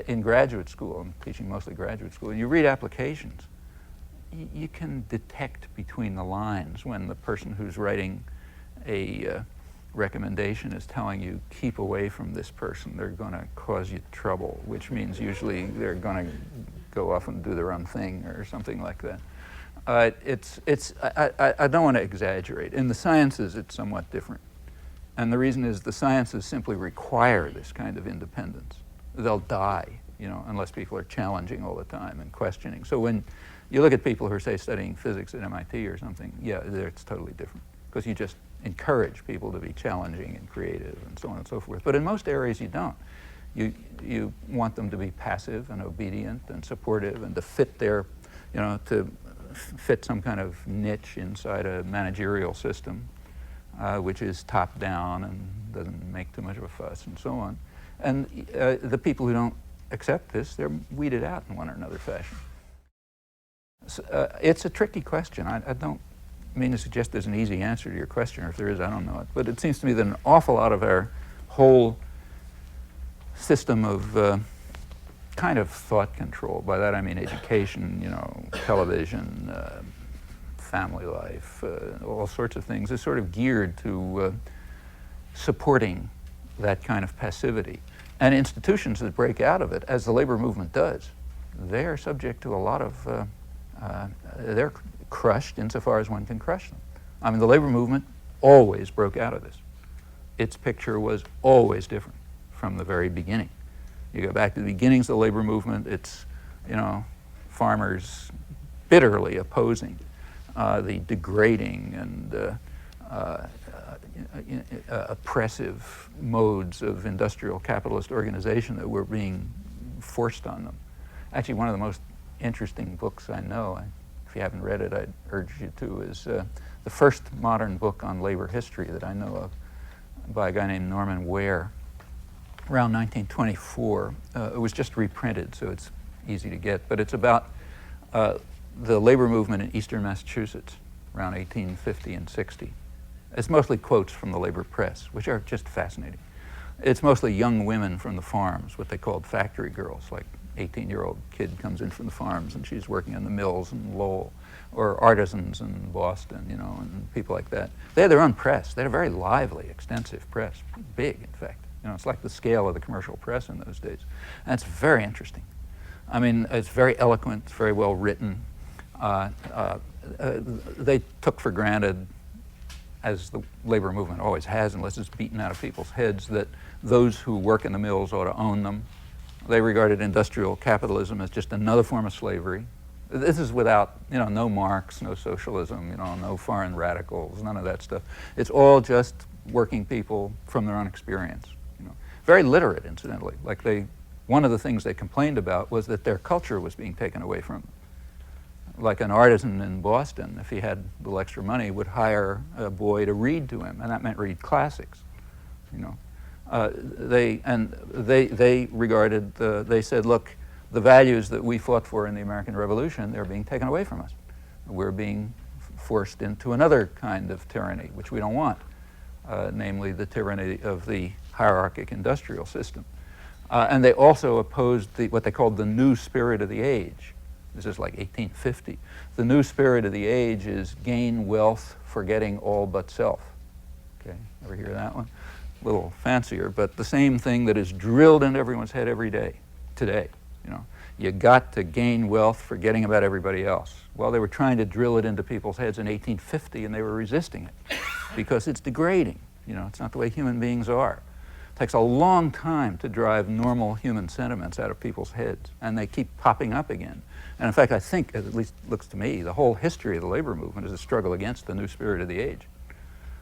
in graduate school, I'm teaching mostly graduate school, and you read applications, you can detect between the lines when the person who's writing a recommendation is telling you, keep away from this person, they're going to cause you trouble, which means usually they're going to go off and do their own thing or something like that. I don't want to exaggerate. In the sciences, it's somewhat different. And the reason is the sciences simply require this kind of independence. They'll die, unless people are challenging all the time and questioning. So when you look at people who are, say, studying physics at MIT or something, yeah, it's totally different, because you just encourage people to be challenging and creative and so on and so forth. But in most areas, you don't. You want them to be passive and obedient and supportive and to fit their, to fit some kind of niche inside a managerial system, which is top down and doesn't make too much of a fuss and so on. And the people who don't accept this, they're weeded out in one or another fashion. So, it's a tricky question. I don't mean to suggest there's an easy answer to your question, or if there is, I don't know it. But it seems to me that an awful lot of our whole system of kind of thought control, by that I mean education, television, family life, all sorts of things, is sort of geared to supporting that kind of passivity. And institutions that break out of it, as the labor movement does, they are subject to a lot of, they're crushed insofar as one can crush them. I mean, the labor movement always broke out of this. Its picture was always different from the very beginning. You go back to the beginnings of the labor movement, it's, farmers bitterly opposing the degrading and oppressive modes of industrial capitalist organization that were being forced on them. Actually, one of the most interesting books I know, if you haven't read it, I'd urge you to, is the first modern book on labor history that I know of, by a guy named Norman Ware, around 1924. It was just reprinted, so it's easy to get, but it's about the labor movement in eastern Massachusetts around 1850 and 60. It's mostly quotes from the labor press, which are just fascinating. It's mostly young women from the farms, what they called factory girls, like 18-year-old kid comes in from the farms and she's working in the mills in Lowell, or artisans in Boston, and people like that. They had their own press. They had a very lively, extensive press, big, in fact. It's like the scale of the commercial press in those days. And it's very interesting. I mean, it's very eloquent, it's very well written. They took for granted, as the labor movement always has, unless it's beaten out of people's heads, that those who work in the mills ought to own them. They regarded industrial capitalism as just another form of slavery. This is without, no Marx, no socialism, no foreign radicals, none of that stuff. It's all just working people from their own experience. Very literate, incidentally. Like one of the things they complained about was that their culture was being taken away from them. Like an artisan in Boston, if he had a little extra money, would hire a boy to read to him, and that meant read classics. They regarded, they said, look, the values that we fought for in the American Revolution, they're being taken away from us. We're being forced into another kind of tyranny, which we don't want, namely the tyranny of the hierarchic industrial system. And they also opposed what they called the new spirit of the age. This is like 1850. The new spirit of the age is gain wealth, forgetting all but self. Okay, ever hear that one? A little fancier, but the same thing that is drilled into everyone's head every day today. You got to gain wealth, forgetting about everybody else. Well, they were trying to drill it into people's heads in 1850, and they were resisting it because it's degrading. It's not the way human beings are. It takes a long time to drive normal human sentiments out of people's heads, and they keep popping up again. And in fact, I think, at least looks to me, the whole history of the labor movement is a struggle against the new spirit of the age.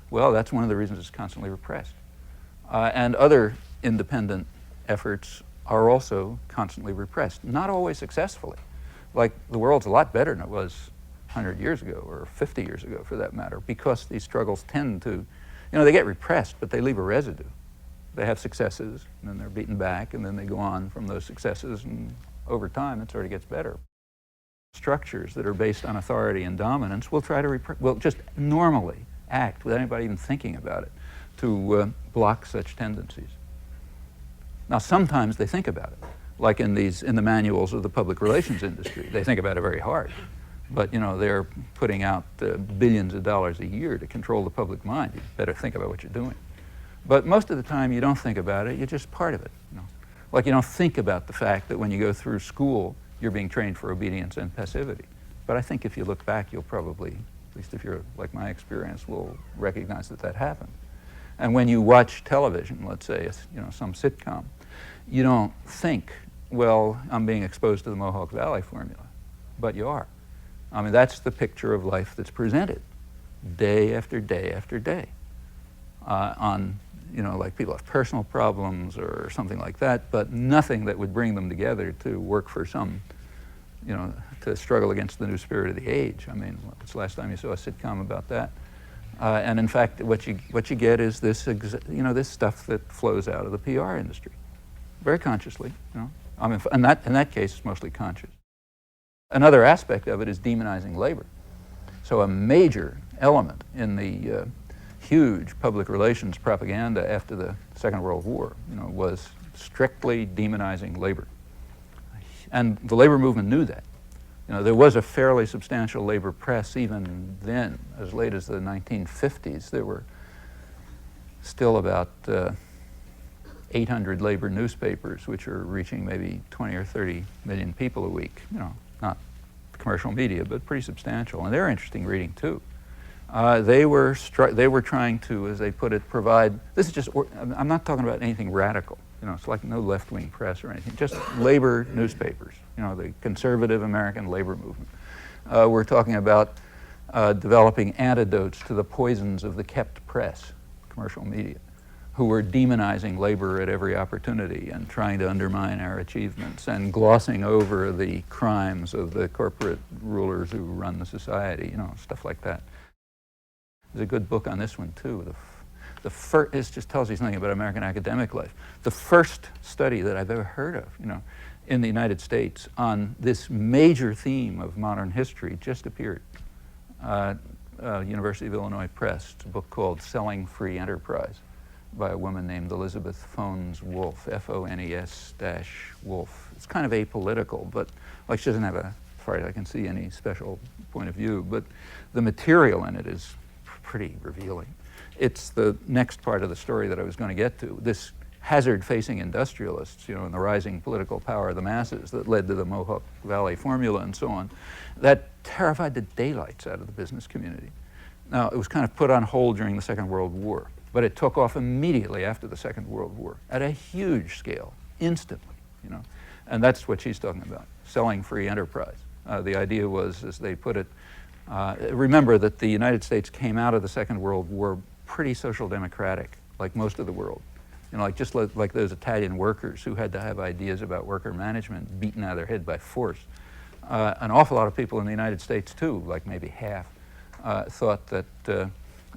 Well, that's one of the reasons it's constantly repressed. And other independent efforts are also constantly repressed, not always successfully. Like, the world's a lot better than it was 100 years ago, or 50 years ago for that matter, because these struggles tend to, they get repressed, but they leave a residue. They have successes, and then they're beaten back, and then they go on from those successes, and over time it sort of gets better. Structures that are based on authority and dominance will try to will just normally act without anybody even thinking about it to block such tendencies. Now, sometimes they think about it, like in the manuals of the public relations industry. They think about it very hard, but they're putting out billions of dollars a year to control the public mind. You better think about what you're doing. But most of the time, you don't think about it. You're just part of it. Like, you don't think about the fact that when you go through school, you're being trained for obedience and passivity. But I think if you look back, you'll probably, at least if you're like my experience, will recognize that that happened. And when you watch television, let's say, some sitcom, you don't think, well, I'm being exposed to the Mohawk Valley formula. But you are. I mean, that's the picture of life that's presented day after day after day on, like people have personal problems or something like that, but nothing that would bring them together to work for some, to struggle against the new spirit of the age. I mean, what's the last time you saw a sitcom about that? And in fact, what you get is this, this stuff that flows out of the PR industry, very consciously. I mean, in that case, it's mostly conscious. Another aspect of it is demonizing labor. So a major element in the huge public relations propaganda after the Second World War, was strictly demonizing labor. And the labor movement knew that. There was a fairly substantial labor press even then, as late as the 1950s. There were still about 800 labor newspapers, which are reaching maybe 20 or 30 million people a week. Not commercial media, but pretty substantial. And they're interesting reading, too. They were trying to, as they put it, provide, this is just, I'm not talking about anything radical. It's like no left-wing press or anything, just labor newspapers, the conservative American labor movement. We're talking about developing antidotes to the poisons of the kept press, commercial media, who were demonizing labor at every opportunity and trying to undermine our achievements and glossing over the crimes of the corporate rulers who run the society, stuff like that. There's a good book on this one, too. It just tells you something about American academic life. The first study that I've ever heard of, in the United States on this major theme of modern history just appeared. University of Illinois Press. It's a book called Selling Free Enterprise by a woman named Elizabeth Fones Wolfe, F-O-N-E-S-Wolfe. It's kind of apolitical, but she doesn't have, as far as I can see, any special point of view. But the material in it is pretty revealing. It's the next part of the story that I was going to get to. This hazard-facing industrialists, and the rising political power of the masses that led to the Mohawk Valley formula and so on, that terrified the daylights out of the business community. Now, it was kind of put on hold during the Second World War, but it took off immediately after the Second World War at a huge scale, instantly, And that's what she's talking about, selling free enterprise. The idea was, as they put it, remember that the United States came out of the Second World War pretty social democratic, like most of the world. You know, like those Italian workers who had to have ideas about worker management beaten out of their head by force. An awful lot of people in the United States too, like maybe half, thought that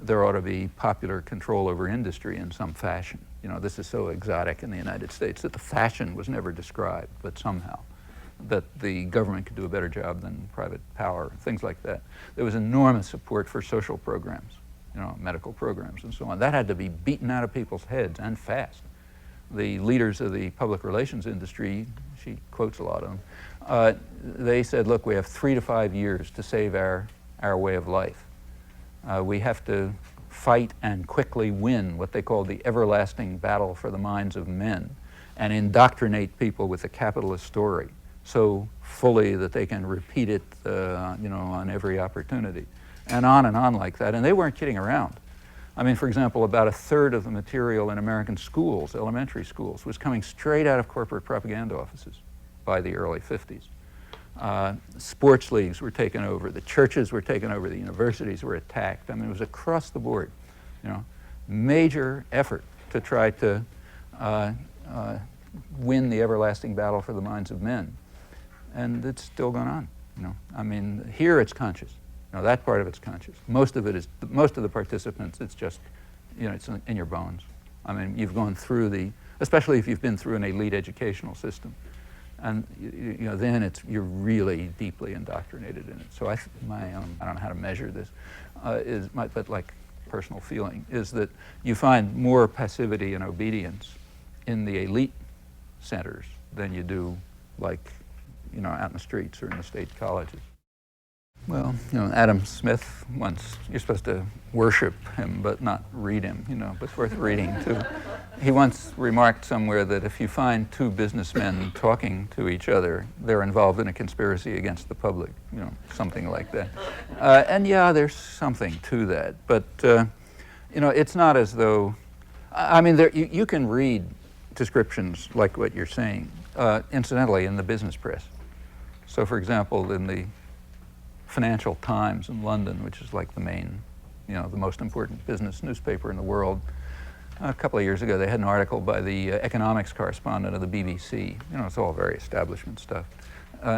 there ought to be popular control over industry in some fashion. You know, this is so exotic in the United States that the fashion was never described, but somehow that the government could do a better job than private power, things like that. There was enormous support for social programs, you know, medical programs and so on. That had to be beaten out of people's heads, and fast. The leaders of the public relations industry, she quotes a lot of them, they said, look, we have 3 to 5 years to save our way of life. We have to fight and quickly win what they call the everlasting battle for the minds of men, and indoctrinate people with the capitalist story so fully that they can repeat it, you know, on every opportunity, and on like that. And they weren't kidding around. I mean, for example, about 1/3 of the material in American schools, elementary schools, was coming straight out of corporate propaganda offices by the early 50s. Sports leagues were taken over, the churches were taken over, the universities were attacked. I mean, it was across the board, you know, major effort to try to win the everlasting battle for the minds of men. And it's still going on, you know. I mean, here it's conscious. You know, that part of it's conscious. Most of the participants, it's just, you know, it's in your bones. I mean, you've gone through especially if you've been through an elite educational system. And you know, then you're really deeply indoctrinated in it. So I don't know how to measure this, but like personal feeling is that you find more passivity and obedience in the elite centers than you do, like, you know, out in the streets or in the state colleges. Well, you know, Adam Smith once, you're supposed to worship him but not read him, you know, but it's worth reading too. He once remarked somewhere that if you find 2 businessmen talking to each other, they're involved in a conspiracy against the public, you know, something like that. And yeah, there's something to that, but you know, it's not as though, I mean, you can read descriptions like what you're saying, incidentally, in the business press. So for example, in the Financial Times in London, which is like the main, you know, the most important business newspaper in the world, a couple of years ago they had an article by the economics correspondent of the BBC, you know, it's all very establishment stuff,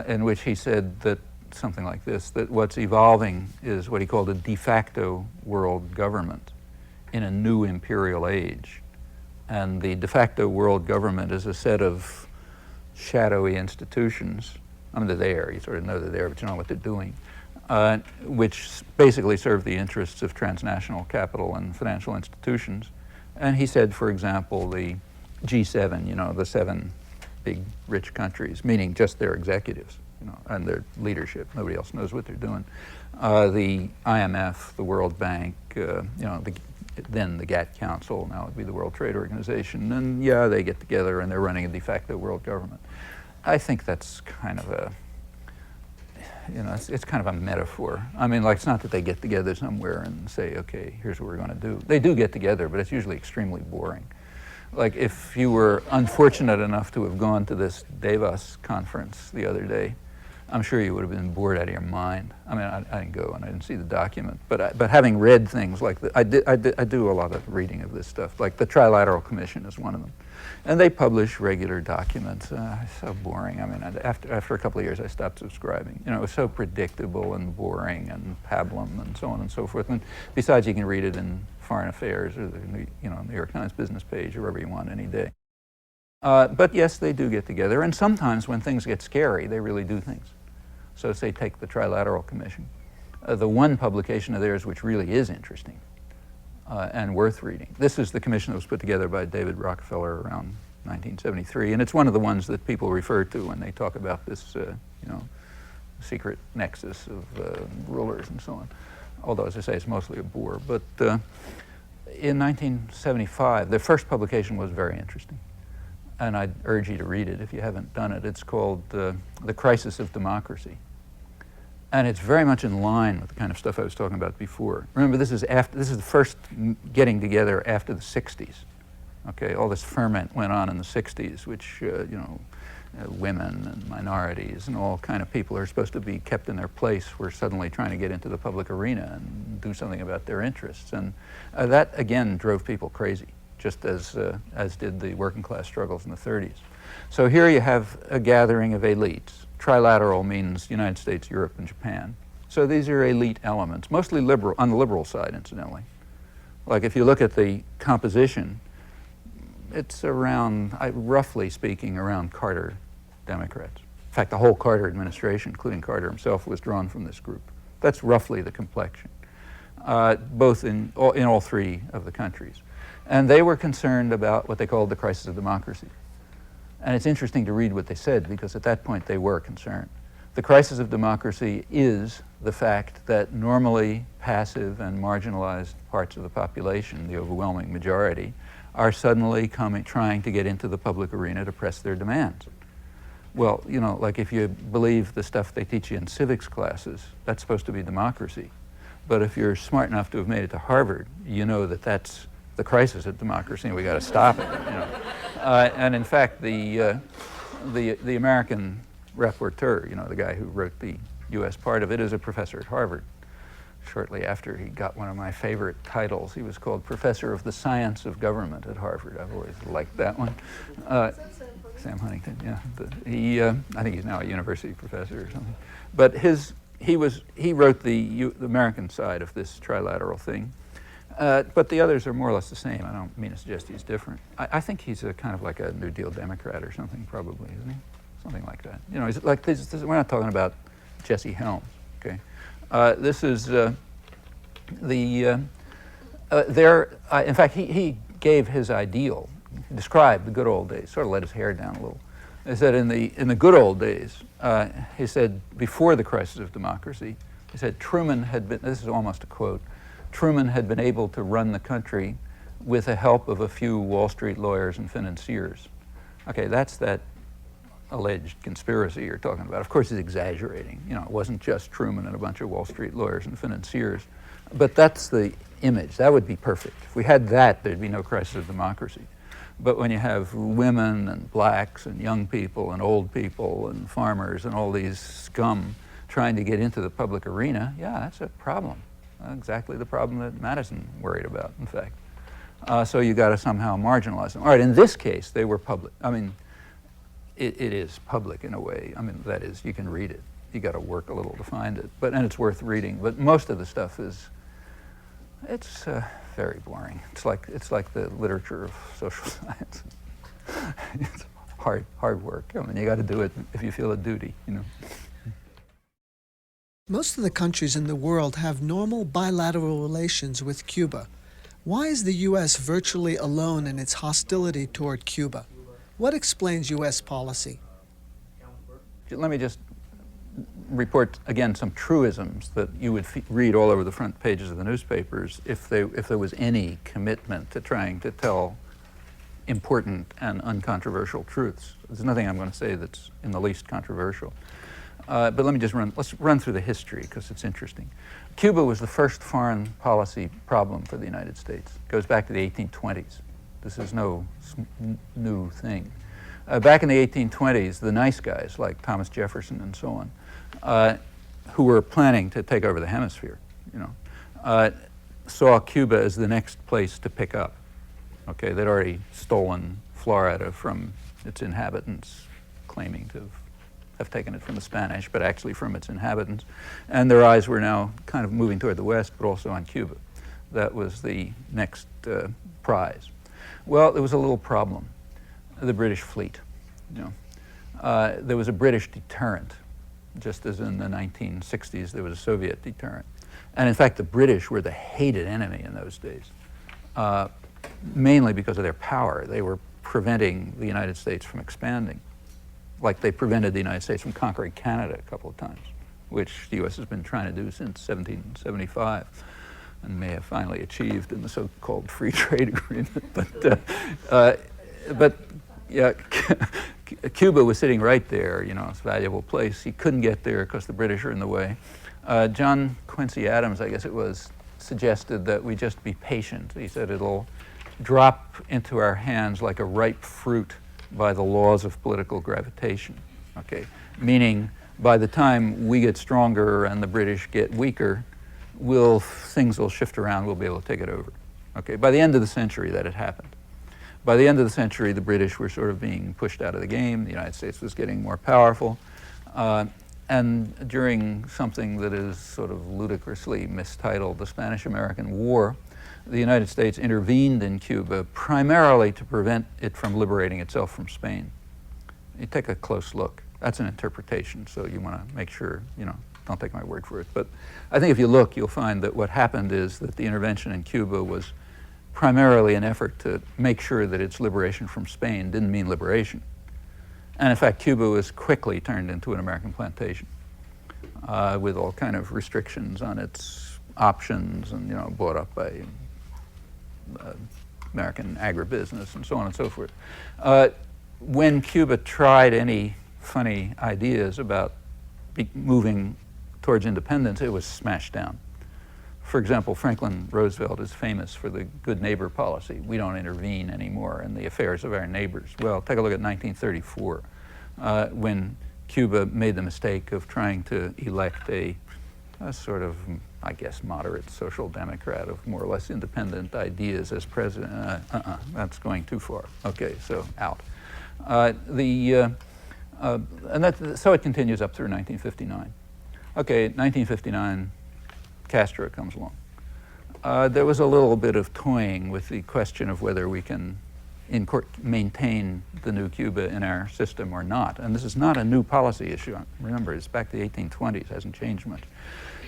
in which he said that something like this, that what's evolving is what he called a de facto world government in a new imperial age. And the de facto world government is a set of shadowy institutions. I mean, they're there, you sort of know they're there, but you don't know what they're doing, which basically serve the interests of transnational capital and financial institutions. And he said, for example, the G7, you know, the 7 big rich countries, meaning just their executives, you know, and their leadership. Nobody else knows what they're doing. The IMF, the World Bank, you know, then the GATT Council, now it'd be the World Trade Organization, and yeah, they get together and they're running a de facto world government. I think that's kind of a, you know, it's kind of a metaphor. I mean, like, it's not that they get together somewhere and say, okay, here's what we're going to do. They do get together, but it's usually extremely boring. Like, if you were unfortunate enough to have gone to this Davos conference the other day, I'm sure you would have been bored out of your mind. I mean, I didn't go and I didn't see the document, but having read things like that, I do a lot of reading of this stuff. Like the Trilateral Commission is one of them, and they publish regular documents. It's so boring. I mean, after a couple of years, I stopped subscribing. You know, it was so predictable and boring and pablum and so on and so forth. And besides, you can read it in Foreign Affairs or the New York Times business page or wherever you want any day. But yes, they do get together, and sometimes when things get scary, they really do things. So say take the Trilateral Commission. The one publication of theirs which really is interesting and worth reading. This is the commission that was put together by David Rockefeller around 1973, and it's one of the ones that people refer to when they talk about this, you know, secret nexus of rulers and so on. Although, as I say, it's mostly a bore. But in 1975, the first publication was very interesting, and I'd urge you to read it if you haven't done it. It's called The Crisis of Democracy. And it's very much in line with the kind of stuff I was talking about before. Remember, this is the first getting together after the 60s. Okay, all this ferment went on in the 60s, which, you know, women and minorities and all kind of people who are supposed to be kept in their place were suddenly trying to get into the public arena and do something about their interests. And that, again, drove people crazy, just as did the working class struggles in the 30s. So here you have a gathering of elites. Trilateral means United States, Europe, and Japan. So these are elite elements, mostly liberal, on the liberal side, incidentally. Like if you look at the composition, it's around, roughly speaking, around Carter Democrats. In fact, the whole Carter administration, including Carter himself, was drawn from this group. That's roughly the complexion, both in all three of the countries. And they were concerned about what they called the crisis of democracy. And it's interesting to read what they said, because at that point they were concerned. The crisis of democracy is the fact that normally passive and marginalized parts of the population, the overwhelming majority, are suddenly trying to get into the public arena to press their demands. Well, you know, like if you believe the stuff they teach you in civics classes, that's supposed to be democracy. But if you're smart enough to have made it to Harvard, you know that that's the crisis of democracy and we got to stop it. You know? And in fact, the American rapporteur, you know, the guy who wrote the U.S. part of it, is a professor at Harvard. Shortly after he got one of my favorite titles, he was called Professor of the Science of Government at Harvard. I've always liked that one. Sam Huntington, yeah. I think he's now a university professor or something. But he wrote the American side of this trilateral thing. But the others are more or less the same. I don't mean to suggest he's different. I think he's a kind of like a New Deal Democrat or something, probably, isn't he? Something like that. You know, he's like this, we're not talking about Jesse Helms, okay? This is in fact, he gave his ideal, described the good old days, sort of let his hair down a little. He said in the good old days, he said before the crisis of democracy, he said Truman had been, this is almost a quote, Truman had been able to run the country with the help of a few Wall Street lawyers and financiers. Okay, that's that alleged conspiracy you're talking about. Of course, he's exaggerating. You know, it wasn't just Truman and a bunch of Wall Street lawyers and financiers. But that's the image. That would be perfect. If we had that, there'd be no crisis of democracy. But when you have women and blacks and young people and old people and farmers and all these scum trying to get into the public arena, yeah, that's a problem. Exactly the problem that Madison worried about, in fact. So you got to somehow marginalize them. All right, in this case, they were public. I mean, it is public in a way. I mean, that is, you can read it. You got to work a little to find it, and it's worth reading. But most of the stuff it's very boring. It's like the literature of social science. It's hard work. I mean, you got to do it if you feel a duty, you know. Most of the countries in the world have normal bilateral relations with Cuba. Why is the U.S. virtually alone in its hostility toward Cuba? What explains U.S. policy? Let me just report again some truisms that you would read all over the front pages of the newspapers if there was any commitment to trying to tell important and uncontroversial truths. There's nothing I'm going to say that's in the least controversial. But let's run through the history because it's interesting. Cuba was the first foreign policy problem for the United States. It goes back to the 1820s. This is no new thing. Back in the 1820s, the nice guys like Thomas Jefferson and so on, who were planning to take over the hemisphere, you know, saw Cuba as the next place to pick up. Okay, they'd already stolen Florida from its inhabitants, claiming to have taken it from the Spanish, but actually from its inhabitants. And their eyes were now kind of moving toward the west, but also on Cuba. That was the next prize. Well, there was a little problem. The British fleet, you know. There was a British deterrent, just as in the 1960s there was a Soviet deterrent. And in fact, the British were the hated enemy in those days, mainly because of their power. They were preventing the United States from expanding, like they prevented the United States from conquering Canada a couple of times, which the U.S. has been trying to do since 1775 and may have finally achieved in the so-called free trade agreement. But yeah, Cuba was sitting right there, you know, it's a valuable place. He couldn't get there because the British are in the way. John Quincy Adams, I guess it was, suggested that we just be patient. He said it'll drop into our hands like a ripe fruit by the laws of political gravitation, okay? Meaning, by the time we get stronger and the British get weaker, things will shift around, we'll be able to take it over. Okay, by the end of the century that had happened. By the end of the century, the British were sort of being pushed out of the game, the United States was getting more powerful, and during something that is sort of ludicrously mistitled the Spanish-American War, the United States intervened in Cuba primarily to prevent it from liberating itself from Spain. You take a close look. That's an interpretation, so you want to make sure, don't take my word for it. But I think if you look, you'll find that what happened is that the intervention in Cuba was primarily an effort to make sure that its liberation from Spain didn't mean liberation. And in fact, Cuba was quickly turned into an American plantation with all kind of restrictions on its options and, bought up by American agribusiness and so on and so forth. When Cuba tried any funny ideas about moving towards independence, it was smashed down. For example, Franklin Roosevelt is famous for the good neighbor policy. We don't intervene anymore in the affairs of our neighbors. Well, take a look at 1934, when Cuba made the mistake of trying to elect a sort of, I guess, moderate social democrat of more or less independent ideas as president. That's going too far. Okay, so out. So it continues up through 1959. Okay, 1959, Castro comes along. There was a little bit of toying with the question of whether we can maintain the new Cuba in our system or not. And this is not a new policy issue. Remember, it's back to the 1820s, hasn't changed much.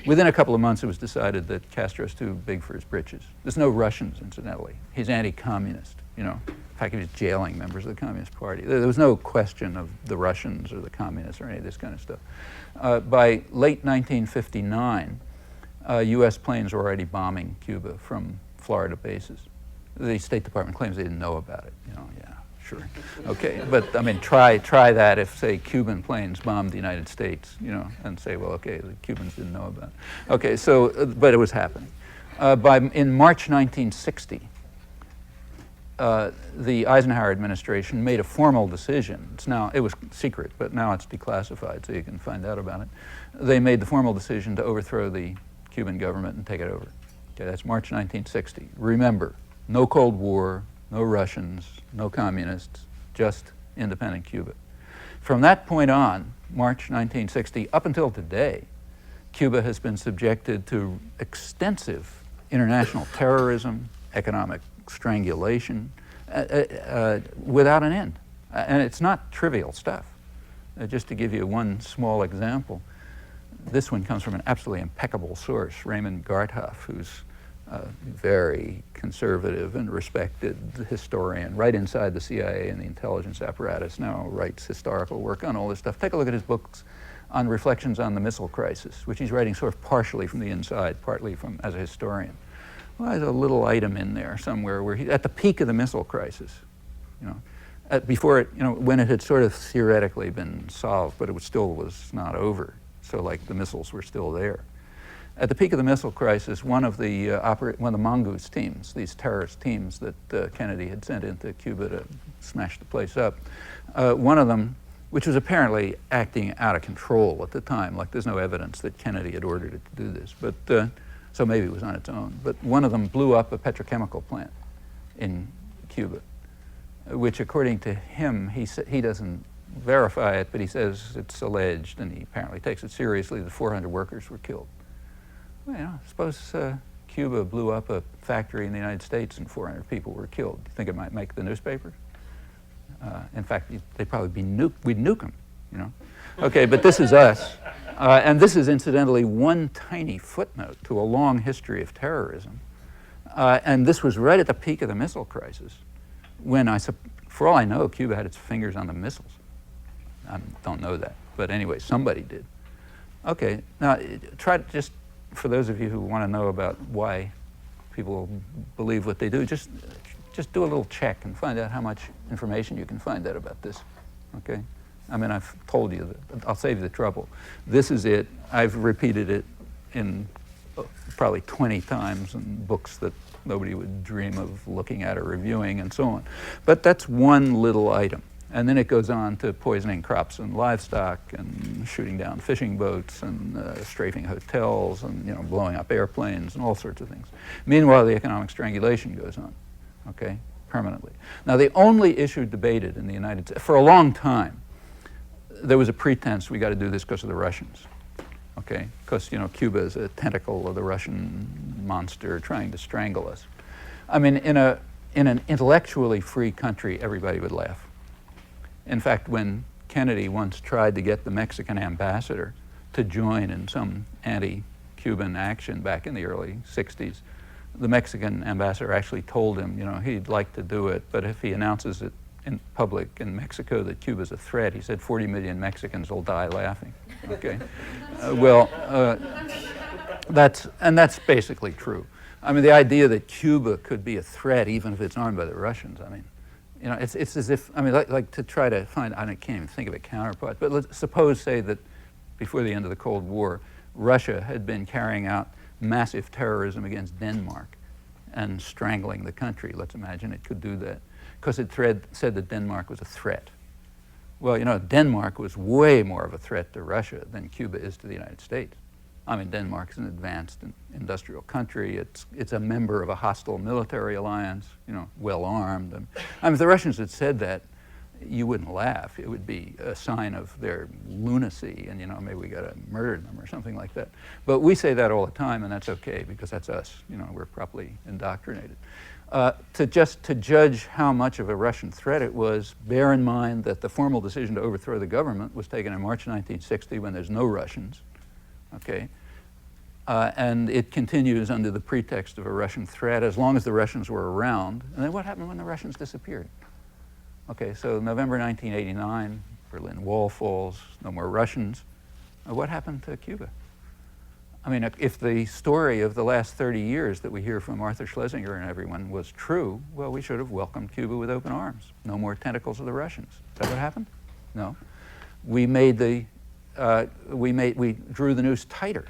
Within a couple of months, it was decided that Castro's too big for his britches. There's no Russians, incidentally. He's anti-communist, In fact, he was jailing members of the Communist Party. There was no question of the Russians or the communists or any of this kind of stuff. By late 1959, U.S. planes were already bombing Cuba from Florida bases. The State Department claims they didn't know about it. Yeah, sure. Okay, but I mean, try that if, say, Cuban planes bombed the United States, and say, well, okay, the Cubans didn't know about it. Okay, so, but it was happening. In March 1960, the Eisenhower administration made a formal decision. It was secret, but now it's declassified, so you can find out about it. They made the formal decision to overthrow the Cuban government and take it over. Okay, that's March 1960. Remember, no Cold War, no Russians, no communists, just independent Cuba. From that point on, March 1960, up until today, Cuba has been subjected to extensive international terrorism, economic strangulation, without an end. And it's not trivial stuff. Just to give you one small example, this one comes from an absolutely impeccable source, Raymond Garthoff, who's a very conservative and respected historian right inside the CIA and the intelligence apparatus, now writes historical work on all this stuff. Take a look at his books on reflections on the missile crisis, which he's writing sort of partially from the inside, partly as a historian. Well, there's a little item in there somewhere where at the peak of the missile crisis, before it, when it had sort of theoretically been solved, but it still was not over. So like the missiles were still there. At the peak of the missile crisis, one of the Mongoose teams, these terrorist teams that Kennedy had sent into Cuba to smash the place up, one of them, which was apparently acting out of control at the time, like there's no evidence that Kennedy had ordered it to do this, but so maybe it was on its own. But one of them blew up a petrochemical plant in Cuba, which according to him, he doesn't verify it, but he says it's alleged, and he apparently takes it seriously, that 400 workers were killed. Well, suppose Cuba blew up a factory in the United States and 400 people were killed. Do you think it might make the newspapers? In fact, they'd probably be we'd nuke them, Okay, but this is us. And this is incidentally one tiny footnote to a long history of terrorism. And this was right at the peak of the missile crisis when for all I know, Cuba had its fingers on the missiles. I don't know that, but anyway, somebody did. Okay, now just for those of you who want to know about why people believe what they do, just do a little check and find out how much information you can find out about this, okay? I mean, I've told you that. I'll save you the trouble. This is it. I've repeated it in probably 20 times in books that nobody would dream of looking at or reviewing and so on. But that's one little item. And then it goes on to poisoning crops and livestock and shooting down fishing boats and strafing hotels and blowing up airplanes and all sorts of things. Meanwhile, the economic strangulation goes on, okay, permanently. Now, the only issue debated in the United States, for a long time, there was a pretense we got to do this because of the Russians, okay, because Cuba is a tentacle of the Russian monster trying to strangle us. I mean, in an intellectually free country, everybody would laugh. In fact, when Kennedy once tried to get the Mexican ambassador to join in some anti-Cuban action back in the early 60s, the Mexican ambassador actually told him, he'd like to do it, but if he announces it in public in Mexico that Cuba's a threat, he said 40 million Mexicans will die laughing. Okay, that's basically true. I mean, the idea that Cuba could be a threat even if it's armed by the Russians, I mean, it's as if, I mean, like to try to find, I can't even think of a counterpart, but let's suppose, say, that before the end of the Cold War, Russia had been carrying out massive terrorism against Denmark and strangling the country. Let's imagine it could do that, because it said that Denmark was a threat. Well, Denmark was way more of a threat to Russia than Cuba is to the United States. I mean, Denmark's an advanced industrial country. It's a member of a hostile military alliance, well armed. I mean, if the Russians had said that, you wouldn't laugh. It would be a sign of their lunacy, and maybe we got to murder them or something like that. But we say that all the time, and that's okay because that's us. We're properly indoctrinated. To judge how much of a Russian threat it was, bear in mind that the formal decision to overthrow the government was taken in March 1960 when there's no Russians. Okay, and it continues under the pretext of a Russian threat as long as the Russians were around. And then what happened when the Russians disappeared? Okay, so November 1989, Berlin Wall falls, no more Russians. What happened to Cuba? I mean, if the story of the last 30 years that we hear from Arthur Schlesinger and everyone was true, well, we should have welcomed Cuba with open arms. No more tentacles of the Russians. Is that what happened? No. We drew the noose tighter.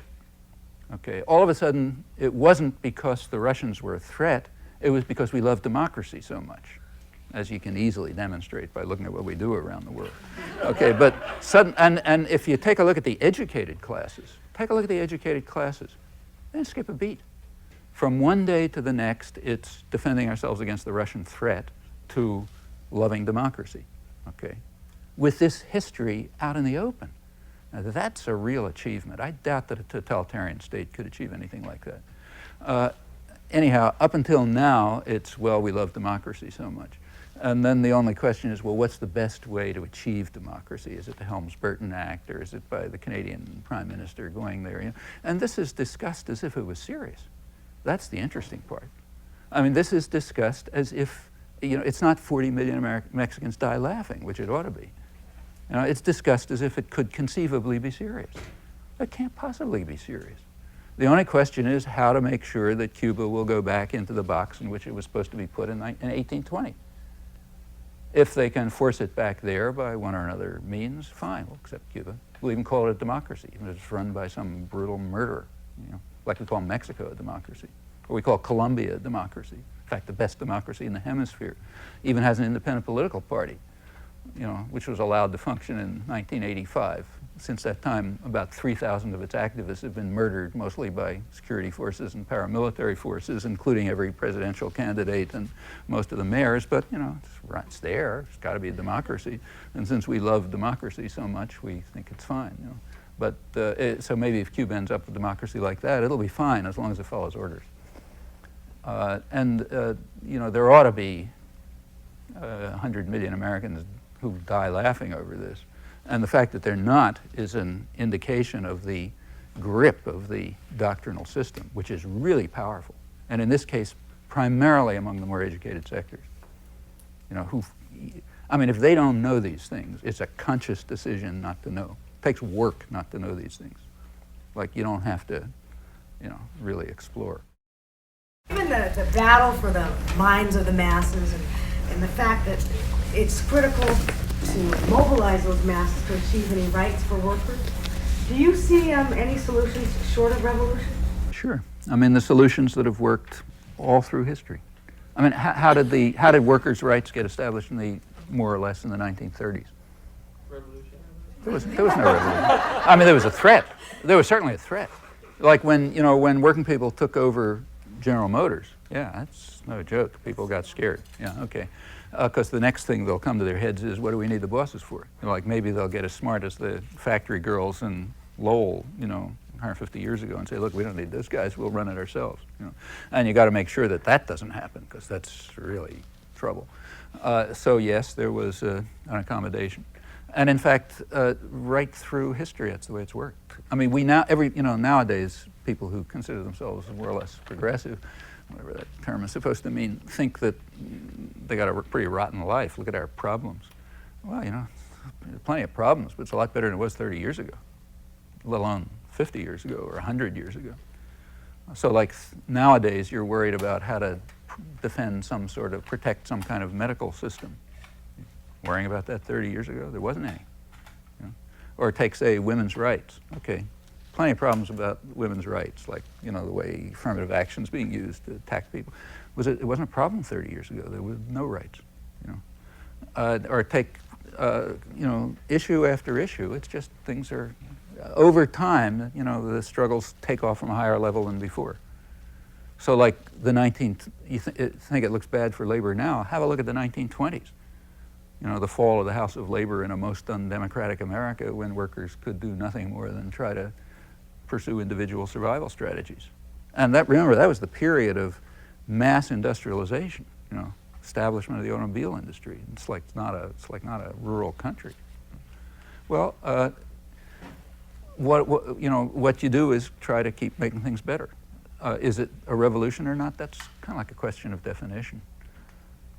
Okay, all of a sudden, it wasn't because the Russians were a threat, it was because we love democracy so much, as you can easily demonstrate by looking at what we do around the world. Okay, but and if you take a look at the educated classes, they didn't skip a beat. From one day to the next, it's defending ourselves against the Russian threat to loving democracy, okay, with this history out in the open. Now, that's a real achievement. I doubt that a totalitarian state could achieve anything like that. Anyhow, up until now, it's, well, we love democracy so much. And then the only question is, well, what's the best way to achieve democracy? Is it the Helms-Burton Act, or is it by the Canadian Prime Minister going there? And this is discussed as if it was serious. That's the interesting part. I mean, this is discussed as if, it's not 40 million Mexicans die laughing, which it ought to be. It's discussed as if it could conceivably be serious. It can't possibly be serious. The only question is how to make sure that Cuba will go back into the box in which it was supposed to be put in 1820. If they can force it back there by one or another means, fine, we'll accept Cuba. We'll even call it a democracy, even if it's run by some brutal murderer, like we call Mexico a democracy, or we call Colombia a democracy. In fact, the best democracy in the hemisphere. Even has an independent political party, which was allowed to function in 1985. Since that time, about 3,000 of its activists have been murdered, mostly by security forces and paramilitary forces, including every presidential candidate and most of the mayors. But, it's there. It's got to be a democracy. And since we love democracy so much, we think it's fine. But so maybe if Cuba ends up with democracy like that, it'll be fine as long as it follows orders. There ought to be 100 million Americans who die laughing over this. And the fact that they're not is an indication of the grip of the doctrinal system, which is really powerful. And in this case, primarily among the more educated sectors. If they don't know these things, it's a conscious decision not to know. It takes work not to know these things. Like, you don't have to, really explore. Given the battle for the minds of the masses and the fact that it's critical to mobilize those masses to achieve any rights for workers, do you see any solutions short of revolution? Sure. The solutions that have worked all through history. How did workers' rights get established in the more or less in the 1930s? There was no revolution. I mean, there was a threat. There was certainly a threat. Like when working people took over General Motors. Yeah, that's no joke. People got scared. Yeah, okay. Because the next thing they'll come to their heads is, what do we need the bosses for? Like maybe they'll get as smart as the factory girls in Lowell, 150 years ago, and say, look, we don't need those guys. We'll run it ourselves. And you got to make sure that that doesn't happen, because that's really trouble. So yes, there was an accommodation. And in fact, right through history, that's the way it's worked. I mean, nowadays, people who consider themselves more or less progressive, whatever that term is supposed to mean, think that they got a pretty rotten life. Look at our problems. Well, there's plenty of problems, but it's a lot better than it was 30 years ago, let alone 50 years ago or 100 years ago. So like nowadays, you're worried about how to protect some kind of medical system. Worrying about that 30 years ago, there wasn't any. Or take, say, women's rights. Okay, plenty of problems about women's rights, like the way affirmative action is being used to attack people. It wasn't a problem 30 years ago. There was no rights. Or take issue after issue. It's just things are over time. The struggles take off from a higher level than before. So like you think it looks bad for labor now. Have a look at the 1920s. The fall of the House of Labor in a most undemocratic America, when workers could do nothing more than try to pursue individual survival strategies. And remember, that was the period of mass industrialization, establishment of the automobile industry. It's like not a rural country. Well, what you do is try to keep making things better. Is it a revolution or not? That's kind of like a question of definition.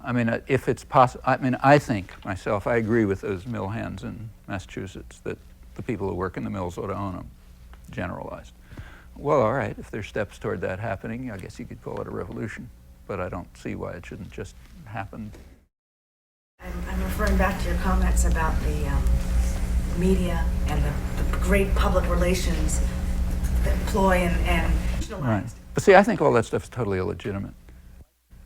I mean, if it's possible, I think myself, I agree with those mill hands in Massachusetts that the people who work in the mills ought to own them, generalized. Well, all right, if there's steps toward that happening, I guess you could call it a revolution, but I don't see why it shouldn't just happen. I'm referring back to your comments about the media and the great public relations that employ and right. But see, I think all that stuff is totally illegitimate.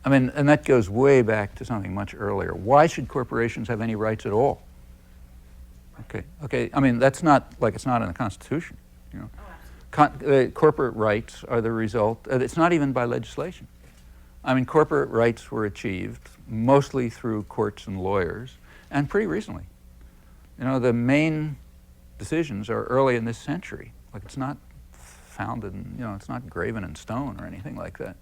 I mean, and that goes way back to something much earlier. Why should corporations have any rights at all? Okay. I mean, that's not like it's not in the Constitution. Corporate rights are the result. It's not even by legislation. I mean, corporate rights were achieved mostly through courts and lawyers, and pretty recently. The main decisions are early in this century. Like it's not founded in, it's not graven in stone or anything like that.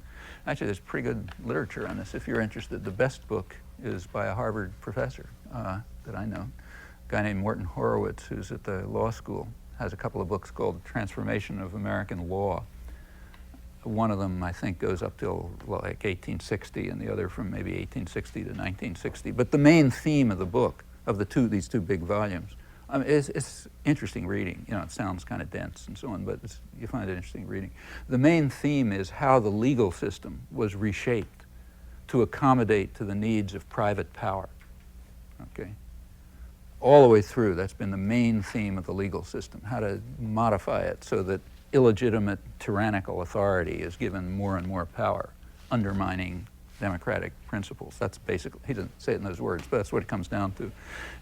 Actually, there's pretty good literature on this if you're interested. The best book is by a Harvard professor that I know, a guy named Morton Horowitz, who's at the law school, has a couple of books called Transformation of American Law. One of them, I think, goes up till like 1860, and the other from maybe 1860 to 1960. But the main theme of the book, of these two big volumes, it's interesting reading. It sounds kind of dense and so on, but you find it interesting reading. The main theme is how the legal system was reshaped to accommodate to the needs of private power. Okay, all the way through, that's been the main theme of the legal system, how to modify it so that illegitimate tyrannical authority is given more and more power, undermining democratic principles. That's basically, he doesn't say it in those words, but that's what it comes down to.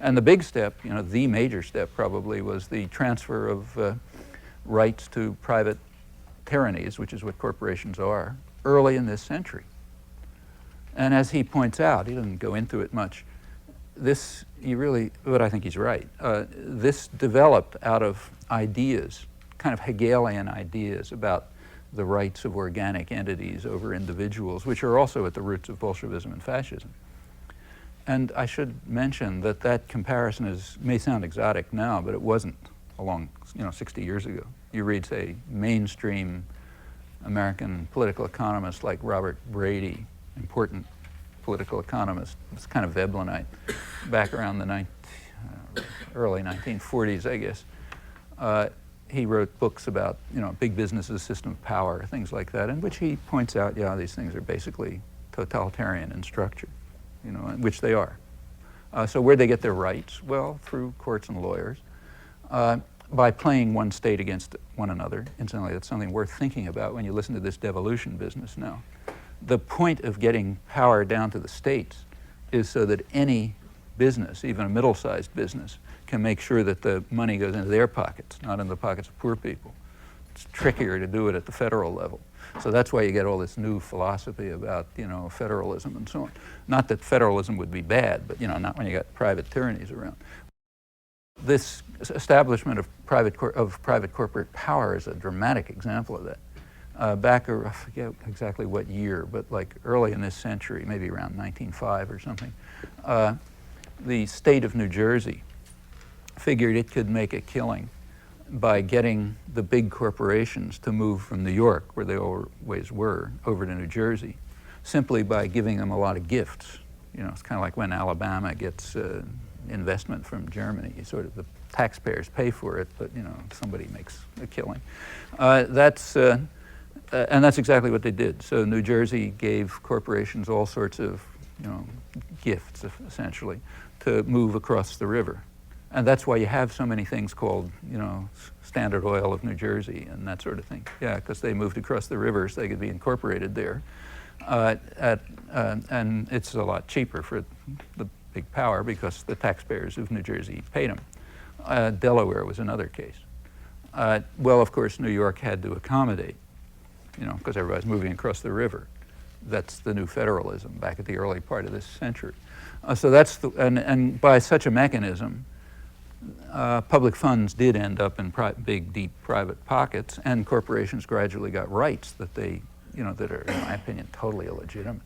And the big step, the major step probably, was the transfer of rights to private tyrannies, which is what corporations are, early in this century. And as he points out, he doesn't go into it much, but I think he's right, this developed out of ideas, kind of Hegelian ideas about the rights of organic entities over individuals, which are also at the roots of Bolshevism and fascism. And I should mention that comparison may sound exotic now, but it wasn't 60 years ago. You read, say, mainstream American political economists like Robert Brady, important political economist, it's kind of Veblenite, back around the early 1940s, I guess. He wrote books about, big business's system of power, things like that, in which he points out, these things are basically totalitarian in structure, which they are. So where'd they get their rights? Well, through courts and lawyers, by playing one state against one another. Incidentally, that's something worth thinking about when you listen to this devolution business now. The point of getting power down to the states is so that any business, even a middle-sized business, can make sure that the money goes into their pockets, not in the pockets of poor people. It's trickier to do it at the federal level. So that's why you get all this new philosophy about, federalism and so on. Not that federalism would be bad, but, not when you got private tyrannies around. This establishment of private corporate power is a dramatic example of that. Back, I forget exactly what year, but like early in this century, maybe around 1905 or something, the state of New Jersey figured it could make a killing by getting the big corporations to move from New York, where they always were, over to New Jersey, simply by giving them a lot of gifts. It's kind of like when Alabama gets investment from Germany. The taxpayers pay for it, but somebody makes a killing. And that's exactly what they did. So New Jersey gave corporations all sorts of gifts, essentially, to move across the river. And that's why you have so many things called, Standard Oil of New Jersey and that sort of thing. Yeah, because they moved across the river so they could be incorporated there. And it's a lot cheaper for the big power because the taxpayers of New Jersey paid them. Delaware was another case. Well, of course, New York had to accommodate, because everybody's moving across the river. That's the new federalism back at the early part of this century. So that's and by such a mechanism, public funds did end up in big, deep private pockets, and corporations gradually got rights that they, that are, in my opinion, totally illegitimate.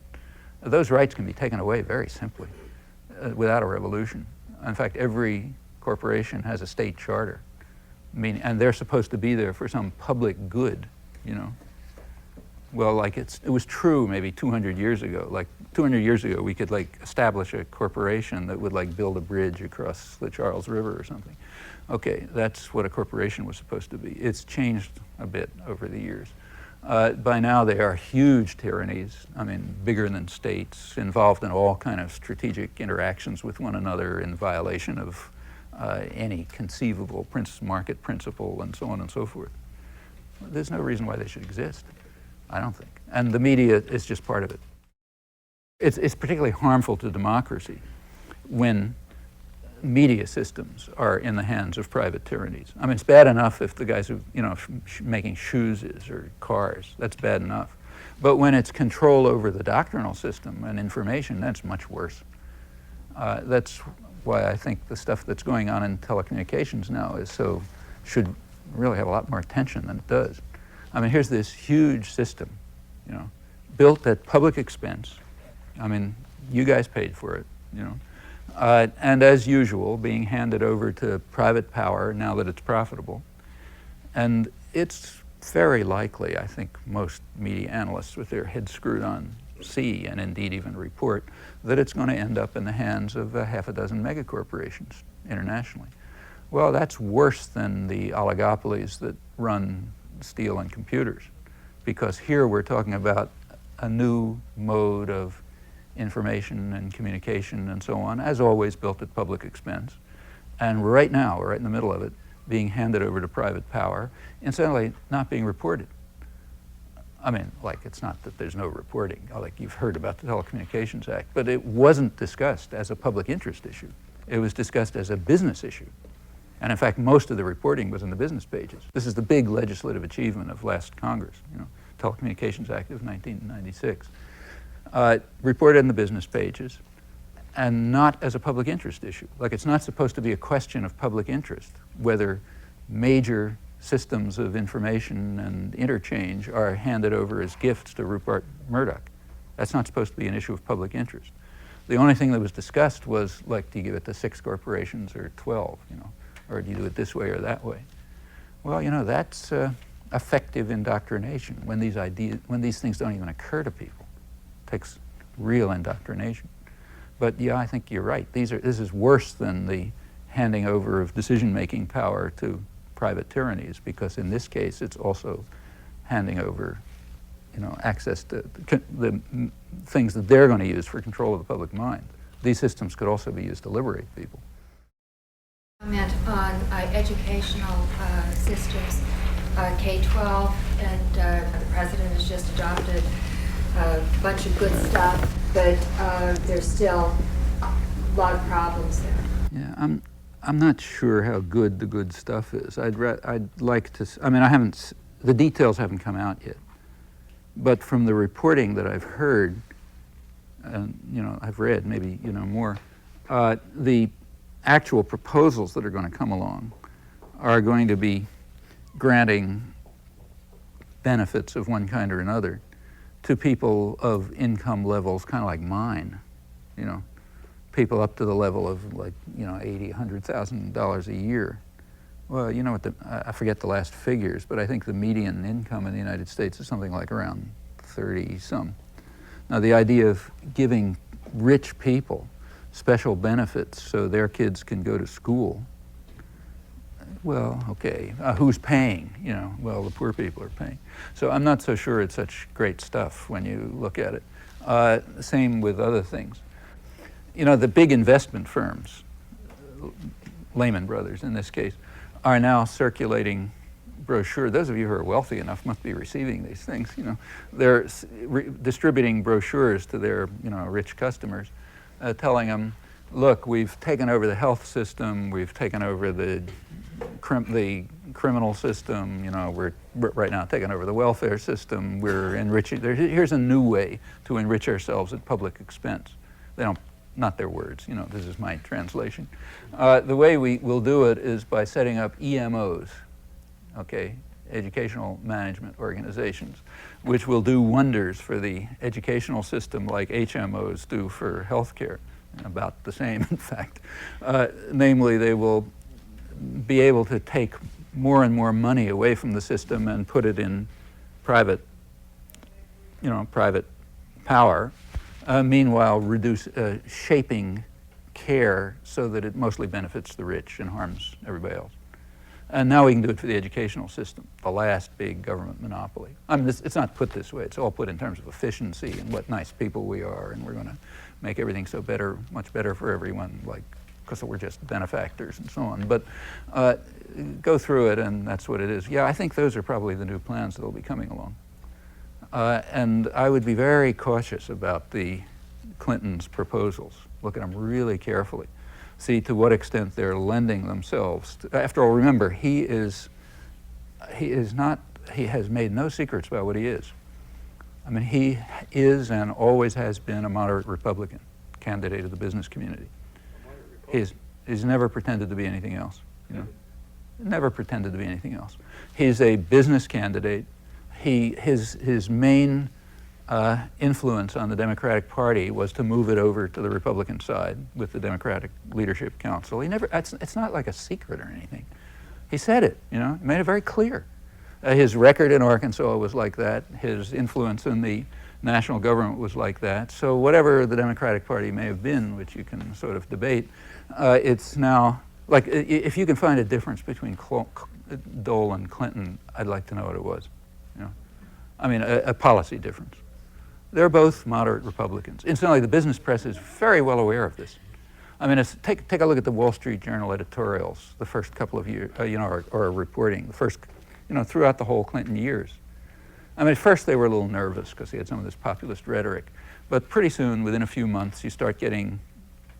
Those rights can be taken away very simply, without a revolution. In fact, every corporation has a state charter, and they're supposed to be there for some public good, Well, like it was true maybe 200 years ago. Like 200 years ago, we could establish a corporation that would build a bridge across the Charles River or something. Okay, that's what a corporation was supposed to be. It's changed a bit over the years. By now, they are huge tyrannies. Bigger than states, involved in all kind of strategic interactions with one another in violation of any conceivable market principle and so on and so forth. There's no reason why they should exist. I don't think. And the media is just part of it. It's particularly harmful to democracy when media systems are in the hands of private tyrannies. It's bad enough if the guys who, making shoes or cars, that's bad enough. But when it's control over the doctrinal system and information, that's much worse. That's why I think the stuff that's going on in telecommunications now should really have a lot more attention than it does. Here's this huge system, built at public expense. You guys paid for it, and as usual, being handed over to private power now that it's profitable. And it's very likely, I think most media analysts with their heads screwed on see, and indeed even report, that it's going to end up in the hands of half a dozen megacorporations internationally. Well, that's worse than the oligopolies that run steel and computers, because here we're talking about a new mode of information and communication and so on, as always built at public expense. And right now, we're right in the middle of it, being handed over to private power, incidentally not being reported. It's not that there's no reporting, you've heard about the Telecommunications Act, but it wasn't discussed as a public interest issue. It was discussed as a business issue. And in fact, most of the reporting was in the business pages. This is the big legislative achievement of last Congress, Telecommunications Act of 1996. Reported in the business pages and not as a public interest issue. It's not supposed to be a question of public interest, whether major systems of information and interchange are handed over as gifts to Rupert Murdoch. That's not supposed to be an issue of public interest. The only thing that was discussed was, do you give it to 6 corporations or 12, or do you do it this way or that way? Well, that's effective indoctrination when these things don't even occur to people. It takes real indoctrination. But yeah, I think you're right. This is worse than the handing over of decision-making power to private tyrannies, because in this case, it's also handing over, access to the things that they're going to use for control of the public mind. These systems could also be used to liberate people. Comment on educational systems, K-12, and the president has just adopted a bunch of good stuff, but there's still lot of problems there. Yeah, I'm not sure how good the good stuff is. I'd like to. I mean, I haven't. The details haven't come out yet, but from the reporting that I've heard, and I've read, maybe more, the actual proposals that are going to come along are going to be granting benefits of one kind or another to people of income levels kind of like mine, people up to the level of like $80,000, $100,000 a year. Well, you know what? I forget the last figures, but I think the median income in the United States is something like around 30-some. Now, the idea of giving rich people special benefits so their kids can go to school, well, okay, who's paying? Well, the poor people are paying. So I'm not so sure it's such great stuff when you look at it. Same with other things. The big investment firms, Lehman Brothers in this case, are now circulating brochures. Those of you who are wealthy enough must be receiving these things. They're distributing brochures to their rich customers, telling them, look, we've taken over the health system, we've taken over the criminal system, we're right now taking over the welfare system, we're enriching. Here's a new way to enrich ourselves at public expense. They don't. Not their words, this is my translation. The way we will do it is by setting up EMOs, educational management organizations, which will do wonders for the educational system like HMOs do for healthcare, about the same, in fact. Namely, they will be able to take more and more money away from the system and put it in private power. Meanwhile, shaping care so that it mostly benefits the rich and harms everybody else. And now we can do it for the educational system, the last big government monopoly. I mean, it's not put this way. It's all put in terms of efficiency and what nice people we are, and we're going to make everything so better, much better for everyone, because we're just benefactors and so on. But go through it, and that's what it is. Yeah, I think those are probably the new plans that will be coming along. And I would be very cautious about the Clintons' proposals. Look at them really carefully. See to what extent they're lending themselves. After all, remember, he has made no secrets about what he is. I mean, he is and always has been a moderate Republican candidate of the business community. He's never pretended to be anything else. Never pretended to be anything else. He's a business candidate. His main influence on the Democratic Party was to move it over to the Republican side with the Democratic Leadership Council. It's not like a secret or anything. He said it, he made it very clear. His record in Arkansas was like that. His influence in the national government was like that. So whatever the Democratic Party may have been, which you can sort of debate, it's now, like, if you can find a difference between Dole and Clinton, I'd like to know what it was. I mean, a policy difference. They're both moderate Republicans. Incidentally, the business press is very well aware of this. I mean, take a look at the Wall Street Journal editorials the first couple of years, or reporting, the first, throughout the whole Clinton years. I mean, at first they were a little nervous because he had some of this populist rhetoric, but pretty soon, within a few months, you start getting,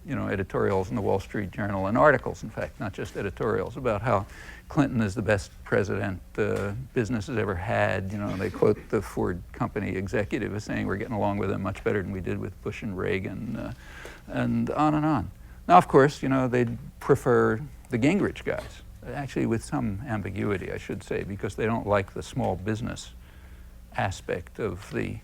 editorials in the Wall Street Journal and articles, in fact, not just editorials, about how Clinton is the best president business has ever had. They quote the Ford company executive as saying we're getting along with him much better than we did with Bush and Reagan, and on and on. Now, of course, they'd prefer the Gingrich guys, actually with some ambiguity, I should say, because they don't like the small business aspect of the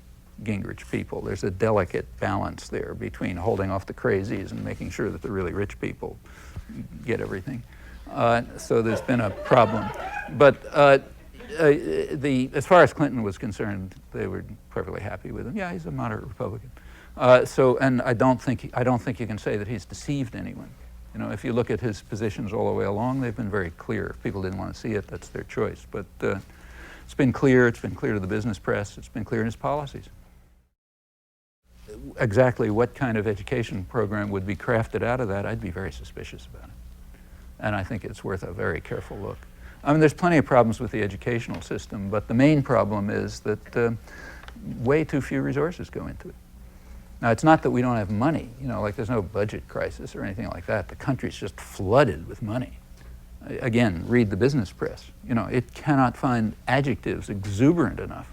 Gingrich people. There's a delicate balance there between holding off the crazies and making sure that the really rich people get everything. So there's been a problem. But as far as Clinton was concerned, they were perfectly happy with him. Yeah, he's a moderate Republican. And I don't think you can say that he's deceived anyone. If you look at his positions all the way along, they've been very clear. If people didn't want to see it, that's their choice. But it's been clear. It's been clear to the business press. It's been clear in his policies. Exactly what kind of education program would be crafted out of that, I'd be very suspicious about it. And I think it's worth a very careful look. I mean, there's plenty of problems with the educational system, but the main problem is that way too few resources go into it. Now, it's not that we don't have money, like there's no budget crisis or anything like that. The country's just flooded with money. Again, read the business press. It cannot find adjectives exuberant enough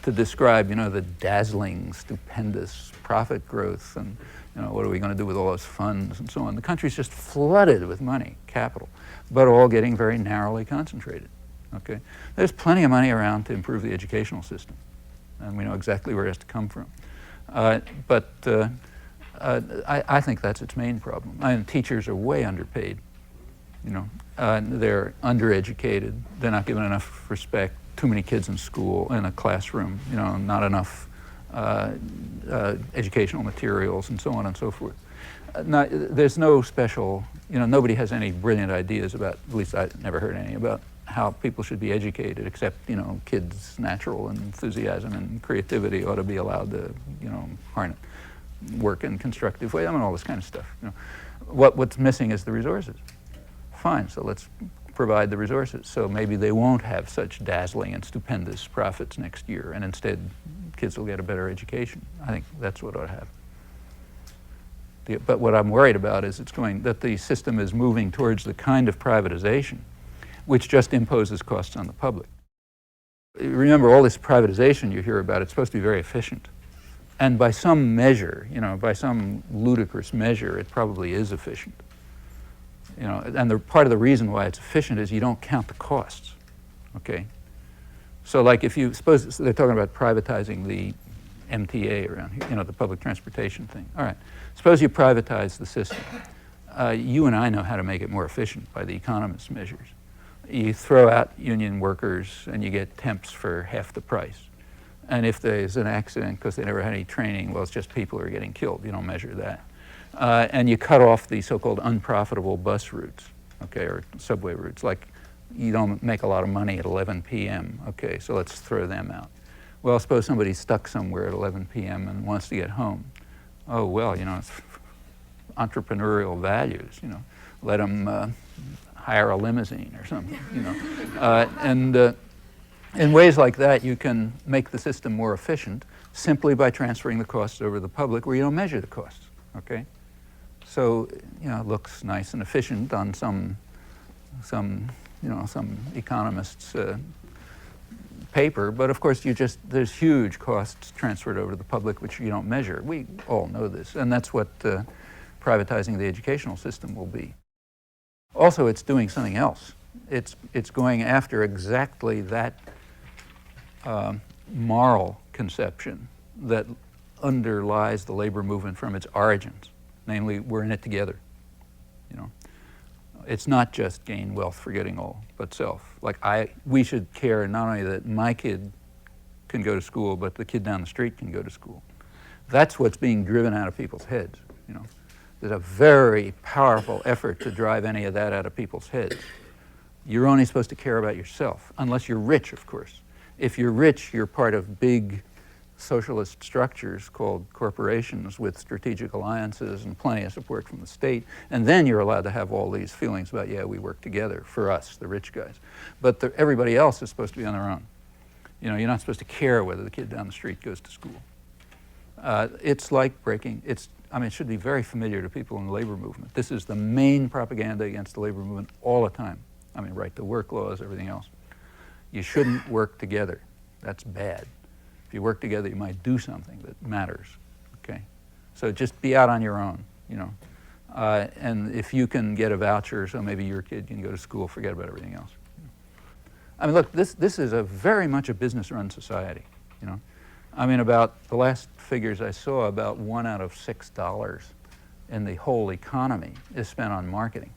to describe, the dazzling, stupendous profit growth and, what are we going to do with all those funds and so on. The country's just flooded with money, capital, but all getting very narrowly concentrated, okay? There's plenty of money around to improve the educational system, and we know exactly where it has to come from. I think that's its main problem. Teachers are way underpaid. They're undereducated. They're not given enough respect. Too many kids in school, in a classroom. Not enough educational materials, and so on and so forth. There's no special. Nobody has any brilliant ideas about. At least I never heard any about how people should be educated, except, kids' natural enthusiasm and creativity ought to be allowed to, work in constructive ways. All this kind of stuff. What's missing is the resources. Fine, so let's provide the resources. So maybe they won't have such dazzling and stupendous profits next year, and instead kids will get a better education. I think that's what ought to happen. But what I'm worried about is that the system is moving towards the kind of privatization which just imposes costs on the public. Remember, all this privatization you hear about, it's supposed to be very efficient. And by some measure, by some ludicrous measure, it probably is efficient. And part of the reason why it's efficient is you don't count the costs, okay? So like if you suppose they're talking about privatizing the MTA around here, the public transportation thing. All right, suppose you privatize the system. You and I know how to make it more efficient by the economist's measures. You throw out union workers and you get temps for half the price. And if there's an accident because they never had any training, well, it's just people who are getting killed. You don't measure that. And you cut off the so-called unprofitable bus routes, okay, or subway routes. Like you don't make a lot of money at 11 p.m., okay, so let's throw them out. Well, suppose somebody's stuck somewhere at 11 p.m. and wants to get home. Oh, well, it's entrepreneurial values, let them hire a limousine or something, and in ways like that, you can make the system more efficient simply by transferring the costs over to the public where you don't measure the costs, okay? So, it looks nice and efficient on some economist's paper, but of course there's huge costs transferred over to the public which you don't measure. We all know this, and that's what privatizing the educational system will be. Also, it's doing something else. It's going after exactly that moral conception that underlies the labor movement from its origins. Namely, we're in it together. It's not just gain wealth for getting all, but self. We should care not only that my kid can go to school, but the kid down the street can go to school. That's what's being driven out of people's heads. There's a very powerful effort to drive any of that out of people's heads. You're only supposed to care about yourself, unless you're rich, of course. If you're rich, you're part of big socialist structures called corporations with strategic alliances and plenty of support from the state, and then you're allowed to have all these feelings about, yeah, we work together for us, the rich guys. But everybody else is supposed to be on their own. You're not supposed to care whether the kid down the street goes to school. It's like breaking, it should be very familiar to people in the labor movement. This is the main propaganda against the labor movement all the time. Right to work laws, everything else. You shouldn't work together. That's bad. If you work together, you might do something that matters, okay? So just be out on your own, and if you can get a voucher so maybe your kid can go to school, forget about everything else. Look, this is very much a business-run society, about the last figures I saw, about $1 out of $6 in the whole economy is spent on marketing.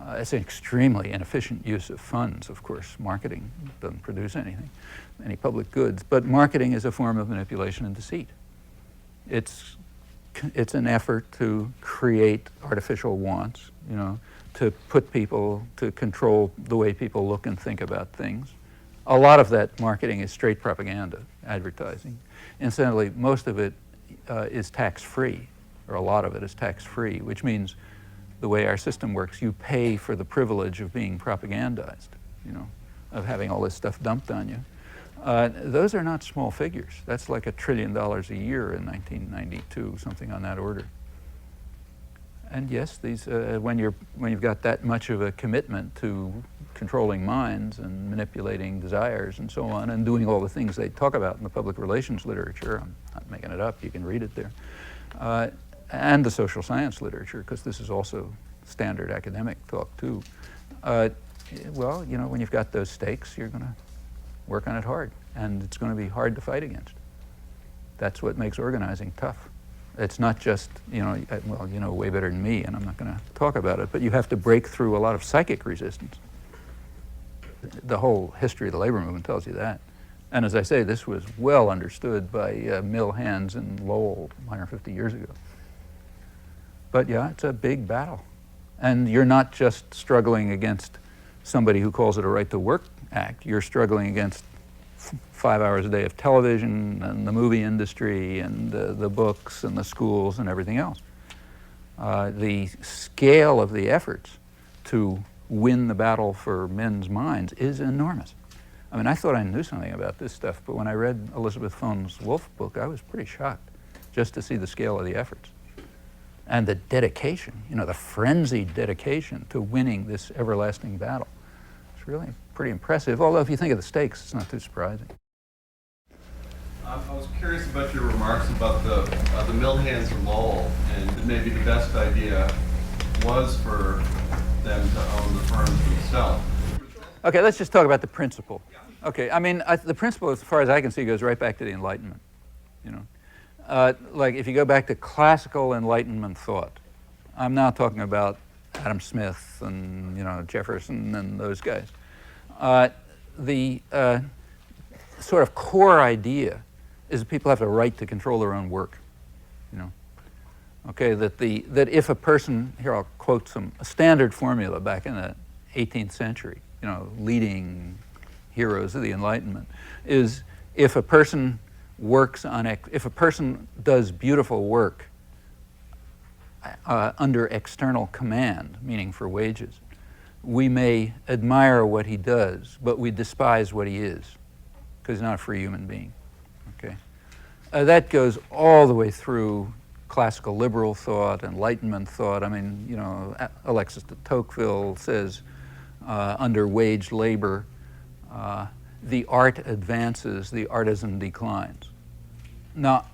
It's an extremely inefficient use of funds, of course. Marketing doesn't produce anything, any public goods, but marketing is a form of manipulation and deceit. It's an effort to create artificial wants, to put people, to control the way people look and think about things. A lot of that marketing is straight propaganda, advertising. Incidentally, most of it is tax-free, or a lot of it is tax-free, which means the way our system works, you pay for the privilege of being propagandized, of having all this stuff dumped on you. Those are not small figures. That's like $1 trillion a year in 1992, something on that order. And yes, these, when you've got that much of a commitment to controlling minds and manipulating desires and so on, and doing all the things they talk about in the public relations literature, I'm not making it up, you can read it there, and the social science literature, because this is also standard academic talk too. Well, you know, when you've got those stakes, you're going to work on it hard, and it's going to be hard to fight against. That's what makes organizing tough. It's not just, you know, well, you know way better than me, and I'm not going to talk about it, but you have to break through a lot of psychic resistance. The whole history of the labor movement tells you that. And as I say, this was well understood by mill hands in Lowell 150 years ago. But yeah, it's a big battle. And you're not just struggling against somebody who calls it a right to work act. You're struggling against 5 hours a day of television and the movie industry and the books and the schools and everything else. The scale of the efforts to win the battle for men's minds is enormous. I mean, I thought I knew something about this stuff, but when I read Elizabeth Phone's Wolf book, I was pretty shocked just to see the scale of the efforts. And the dedication, you know, the frenzied dedication to winning this everlasting battle. It's really pretty impressive, although if you think of the stakes, it's not too surprising. I was curious about your remarks about the mill hands in Lowell, and that maybe the best idea was for them to own the firms themselves. Okay, let's just talk about the principle. Okay, I mean, the principle, as far as I can see, goes right back to the Enlightenment, you know. Like, if you go back to classical Enlightenment thought, I'm now talking about Adam Smith and, you know, Jefferson and those guys. The sort of core idea is that people have the right to control their own work, you know. Okay, that if a person, here I'll quote a standard formula back in the 18th century, you know, leading heroes of the Enlightenment, is if a person if a person does beautiful work under external command, meaning for wages, we may admire what he does, but we despise what he is, because he's not a free human being. Okay, that goes all the way through classical liberal thought, Enlightenment thought. I mean, you know, Alexis de Tocqueville says, under wage labor, the art advances, the artisan declines. Now,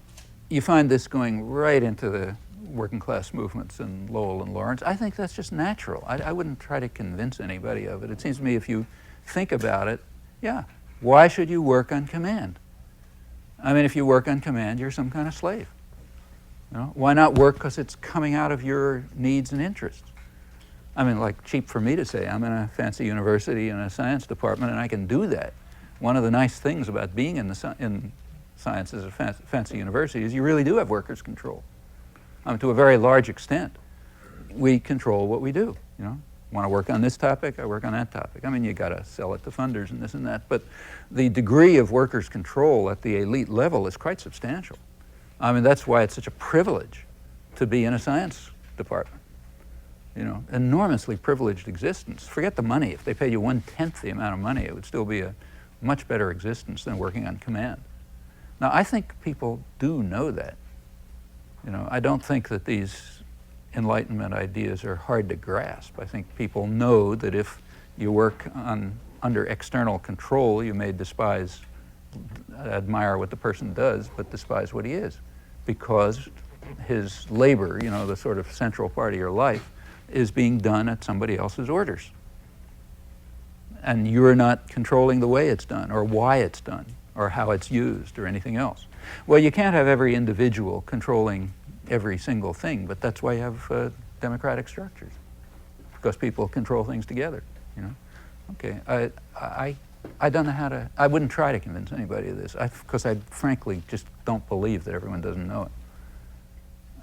you find this going right into the working class movements in Lowell and Lawrence. I think that's just natural. I wouldn't try to convince anybody of it. It seems to me if you think about it, yeah, why should you work on command? I mean, if you work on command, you're some kind of slave. You know? Why not work because it's coming out of your needs and interests? I mean, like, cheap for me to say, I'm in a fancy university in a science department and I can do that. One of the nice things about being in sciences at a fancy university is you really do have workers' control. To a very large extent, we control what we do, you know. Want to work on this topic, I work on that topic. I mean, you got to sell it to funders and this and that, but the degree of workers' control at the elite level is quite substantial. I mean, that's why it's such a privilege to be in a science department. You know, enormously privileged existence. Forget the money. If they paid you 1/10 the amount of money, it would still be a much better existence than working on command. Now, I think people do know that. You know, I don't think that these Enlightenment ideas are hard to grasp. I think people know that if you work under external control, you may admire what the person does, but despise what he is, because his labor, you know, the sort of central part of your life, is being done at somebody else's orders. And you're not controlling the way it's done, or why it's done, or how it's used, or anything else. Well, you can't have every individual controlling every single thing, but that's why you have democratic structures, because people control things together, you know. Okay, I don't know how to, I wouldn't try to convince anybody of this, because I frankly just don't believe that everyone doesn't know it.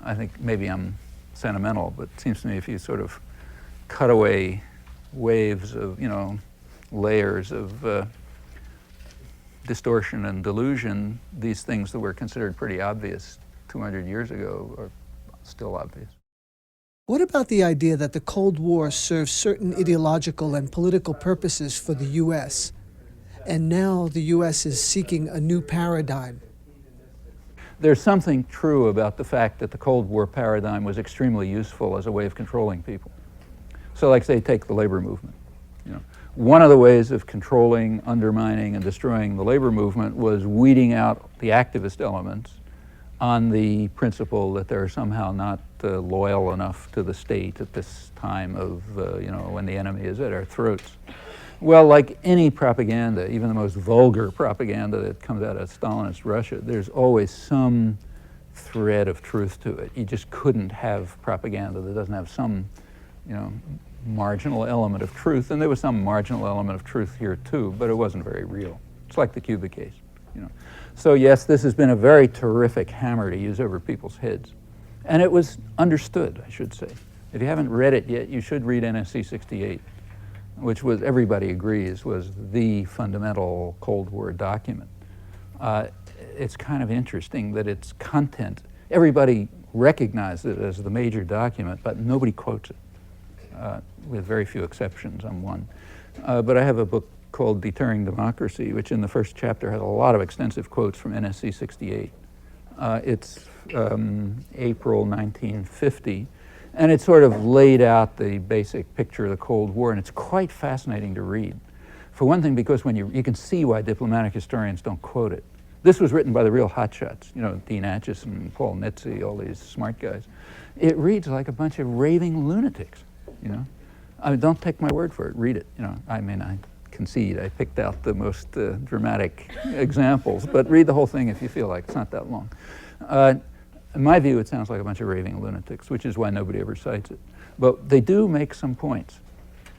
I think maybe I'm sentimental, but it seems to me if you sort of cut away waves of, you know, layers of distortion and delusion, these things that were considered pretty obvious 200 years ago are still obvious. What about the idea that the Cold War served certain ideological and political purposes for the U.S.? and now the U.S. is seeking a new paradigm. There's something true about the fact that the Cold War paradigm was extremely useful as a way of controlling people. So like, say, take the labor movement. You know, one of the ways of controlling, undermining, and destroying the labor movement was weeding out the activist elements on the principle that they're somehow not loyal enough to the state at this time of, when the enemy is at our throats. Well, like any propaganda, even the most vulgar propaganda that comes out of Stalinist Russia, there's always some thread of truth to it. You just couldn't have propaganda that doesn't have some, marginal element of truth. And there was some marginal element of truth here too, but it wasn't very real. It's like the Cuba case, So yes, this has been a very terrific hammer to use over people's heads. And it was understood, I should say. If you haven't read it yet, you should read NSC 68. Which was, everybody agrees, was the fundamental Cold War document. It's kind of interesting that its content, everybody recognized it as the major document, but nobody quotes it, with very few exceptions. I'm one. But I have a book called Deterring Democracy, which in the first chapter has a lot of extensive quotes from NSC 68. It's April 1950. And it sort of laid out the basic picture of the Cold War, and it's quite fascinating to read. For one thing, because when you can see why diplomatic historians don't quote it. This was written by the real hotshots, Dean Acheson, Paul Nitze, all these smart guys. It reads like a bunch of raving lunatics, I mean, don't take my word for it, read it, I mean, I concede, I picked out the most dramatic examples, but read the whole thing if you feel like it's not that long. In my view, it sounds like a bunch of raving lunatics, which is why nobody ever cites it. But they do make some points.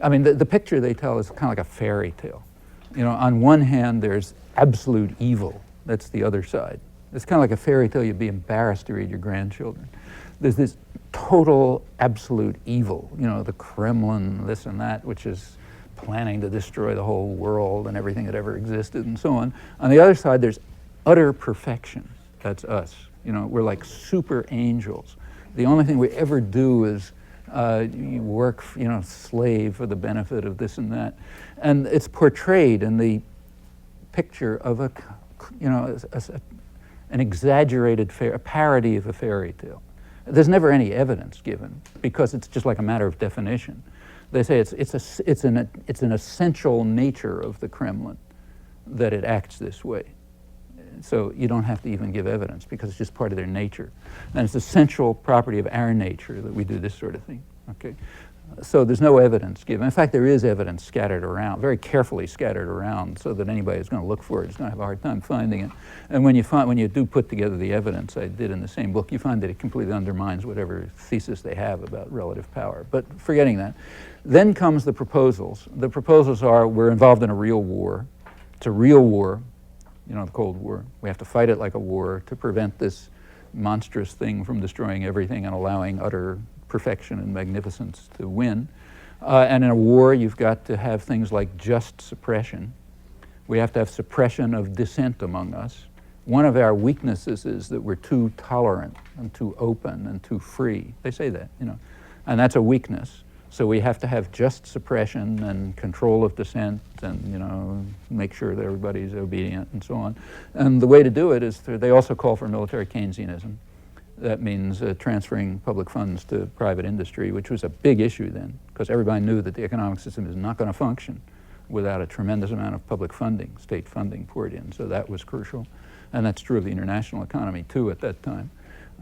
I mean, the picture they tell is kind of like a fairy tale. On one hand, there's absolute evil. That's the other side. It's kind of like a fairy tale you'd be embarrassed to read your grandchildren. There's this total, absolute evil, the Kremlin, this and that, which is planning to destroy the whole world and everything that ever existed and so on. On the other side, there's utter perfection. That's us. We're like super angels. The only thing we ever do is you work, slave for the benefit of this and that. And it's portrayed in the picture of an exaggerated, a parody of a fairy tale. There's never any evidence given because it's just like a matter of definition. They say it's an essential nature of the Kremlin that it acts this way. So you don't have to even give evidence because it's just part of their nature. And it's an essential property of our nature that we do this sort of thing, okay? So there's no evidence given. In fact, there is evidence scattered around, very carefully scattered around, so that anybody who's going to look for it is going to have a hard time finding it. And when you do put together the evidence I did in the same book, you find that it completely undermines whatever thesis they have about relative power. But forgetting that, then comes the proposals. The proposals are, we're involved in a real war. It's a real war. The Cold War. We have to fight it like a war to prevent this monstrous thing from destroying everything and allowing utter perfection and magnificence to win. And in a war, you've got to have things like just suppression. We have to have suppression of dissent among us. One of our weaknesses is that we're too tolerant and too open and too free. They say that, and that's a weakness. So we have to have just suppression and control of dissent and, make sure that everybody's obedient and so on. And the way to do it is they also call for military Keynesianism. That means transferring public funds to private industry, which was a big issue then, because everybody knew that the economic system is not going to function without a tremendous amount of public funding, state funding poured in. So that was crucial. And that's true of the international economy too at that time,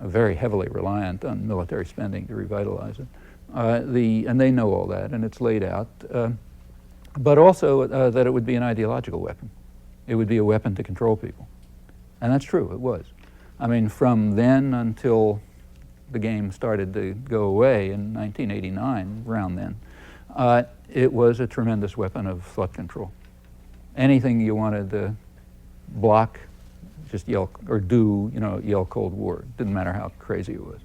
very heavily reliant on military spending to revitalize it. And they know all that, and it's laid out, but also that it would be an ideological weapon. It would be a weapon to control people. And that's true, it was. I mean, from then until the game started to go away in 1989, around then, it was a tremendous weapon of thought control. Anything you wanted to block, just yell, or do, yell Cold War. Didn't matter how crazy it was.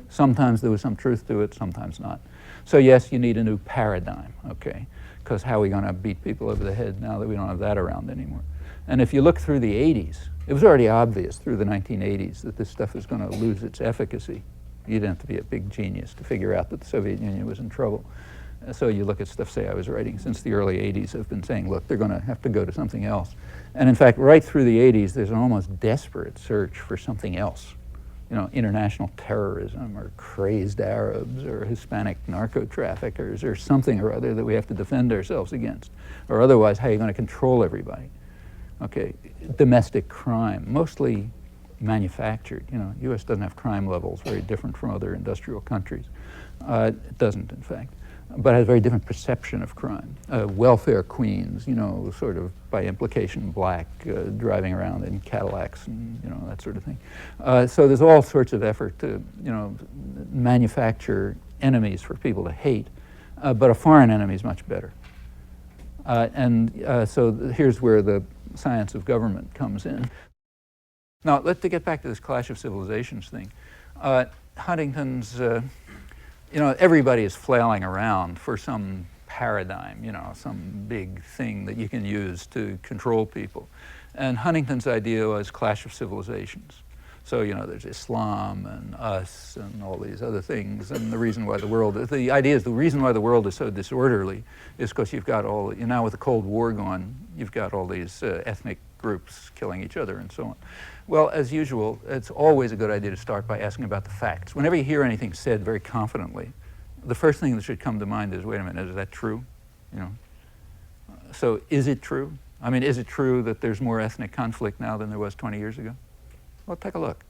Sometimes there was some truth to it, sometimes not. So yes, you need a new paradigm, okay? Because how are we going to beat people over the head now that we don't have that around anymore? And if you look through the 80s, it was already obvious through the 1980s that this stuff is going to lose its efficacy. You didn't have to be a big genius to figure out that the Soviet Union was in trouble. So you look at stuff, say, I was writing since the early 80s. I've been saying, look, they're going to have to go to something else. And in fact, right through the 80s, there's an almost desperate search for something else. You know, international terrorism or crazed Arabs or Hispanic narco-traffickers or something or other that we have to defend ourselves against. Or otherwise, how are you going to control everybody? Okay, domestic crime, mostly manufactured. You know, U.S. doesn't have crime levels very different from other industrial countries. It doesn't, in fact, but has a very different perception of crime. Welfare queens, you know, sort of by implication black, driving around in Cadillacs and, you know, that sort of thing. So there's all sorts of effort to, you know, manufacture enemies for people to hate, but a foreign enemy is much better. So here's where the science of government comes in. Now, let's get back to this clash of civilizations thing. Huntington's, you know, everybody is flailing around for some paradigm, you know, some big thing that you can use to control people. And Huntington's idea was clash of civilizations. So, you know, there's Islam and us and all these other things. And the reason why the world, the idea is the reason why the world is so disorderly is because you've got all, you know, now with the Cold War going, you've got all these ethnic groups killing each other and so on. Well, as usual, it's always a good idea to start by asking about the facts. Whenever you hear anything said very confidently, the first thing that should come to mind is, wait a minute, is that true? You know, so is it true? I mean, is it true that there's more ethnic conflict now than there was 20 years ago? Well, take a look.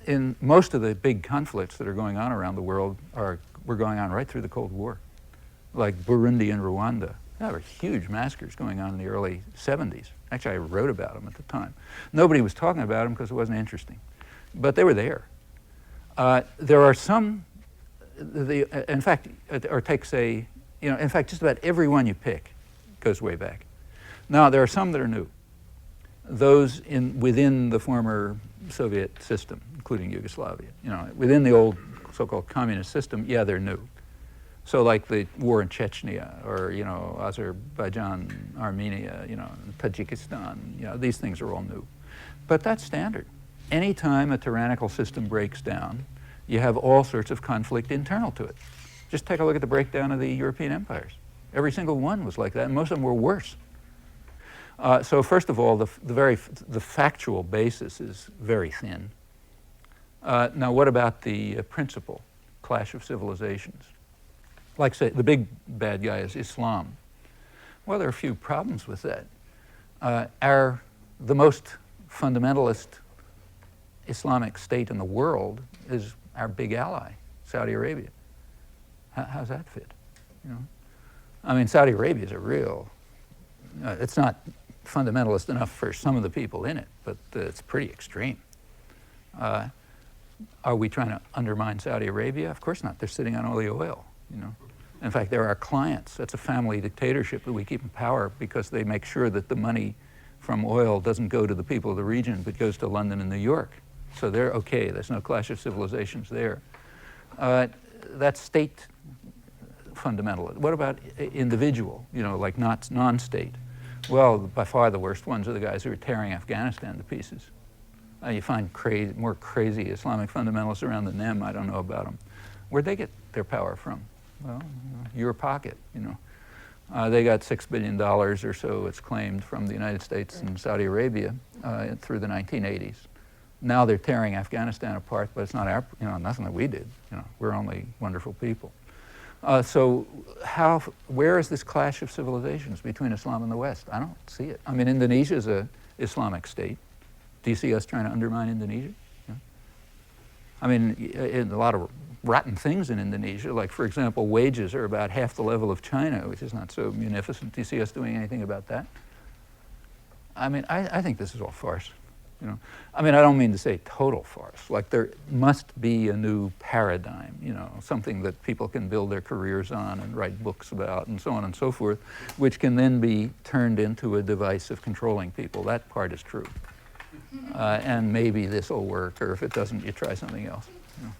In most of the big conflicts that are going on around the world were going on right through the Cold War, like Burundi and Rwanda. There were huge massacres going on in the early 70s. Actually, I wrote about them at the time. Nobody was talking about them because it wasn't interesting, but they were there. There are some, in fact, or take, say, you know, in fact, just about every one you pick goes way back. Now, there are some that are new. Those within the former Soviet system, including Yugoslavia, you know, within the old so-called communist system, yeah, they're new. So like the war in Chechnya, or, you know, Azerbaijan, Armenia, you know, Tajikistan, you know, these things are all new. But that's standard. Anytime a tyrannical system breaks down, you have all sorts of conflict internal to it. Just take a look at the breakdown of the European empires. Every single one was like that, and most of them were worse. So first of all, the factual basis is very thin. Now, what about the principle, clash of civilizations? Like, say, the big bad guy is Islam. Well, there are a few problems with that. The most fundamentalist Islamic state in the world is our big ally, Saudi Arabia. How's that fit? You know, I mean, Saudi Arabia is a real. It's not fundamentalist enough for some of the people in it, but it's pretty extreme. Are we trying to undermine Saudi Arabia? Of course not. They're sitting on all the oil. You know, in fact, they're our clients. That's a family dictatorship that we keep in power because they make sure that the money from oil doesn't go to the people of the region, but goes to London and New York. So they're okay. There's no clash of civilizations there. That's state fundamental. What about individual? You know, like non-state. Well, by far the worst ones are the guys who are tearing Afghanistan to pieces. You find more crazy Islamic fundamentalists around than them. I don't know about them. Where'd they get their power from? Well, your pocket, you know. They got $6 billion or so, it's claimed, from the United States and Saudi Arabia through the 1980s. Now they're tearing Afghanistan apart, but it's not our, you know, nothing that we did. You know, we're only wonderful people. So where is this clash of civilizations between Islam and the West? I don't see it. I mean, Indonesia is an Islamic state. Do you see us trying to undermine Indonesia? Yeah. I mean, a lot of rotten things in Indonesia, like, for example, wages are about half the level of China, which is not so munificent. Do you see us doing anything about that? I mean, I think this is all farce. You know, I mean, I don't mean to say total farce. Like, there must be a new paradigm, you know, something that people can build their careers on and write books about and so on and so forth, which can then be turned into a device of controlling people. That part is true. And maybe this will work, or if it doesn't, you try something else. You know.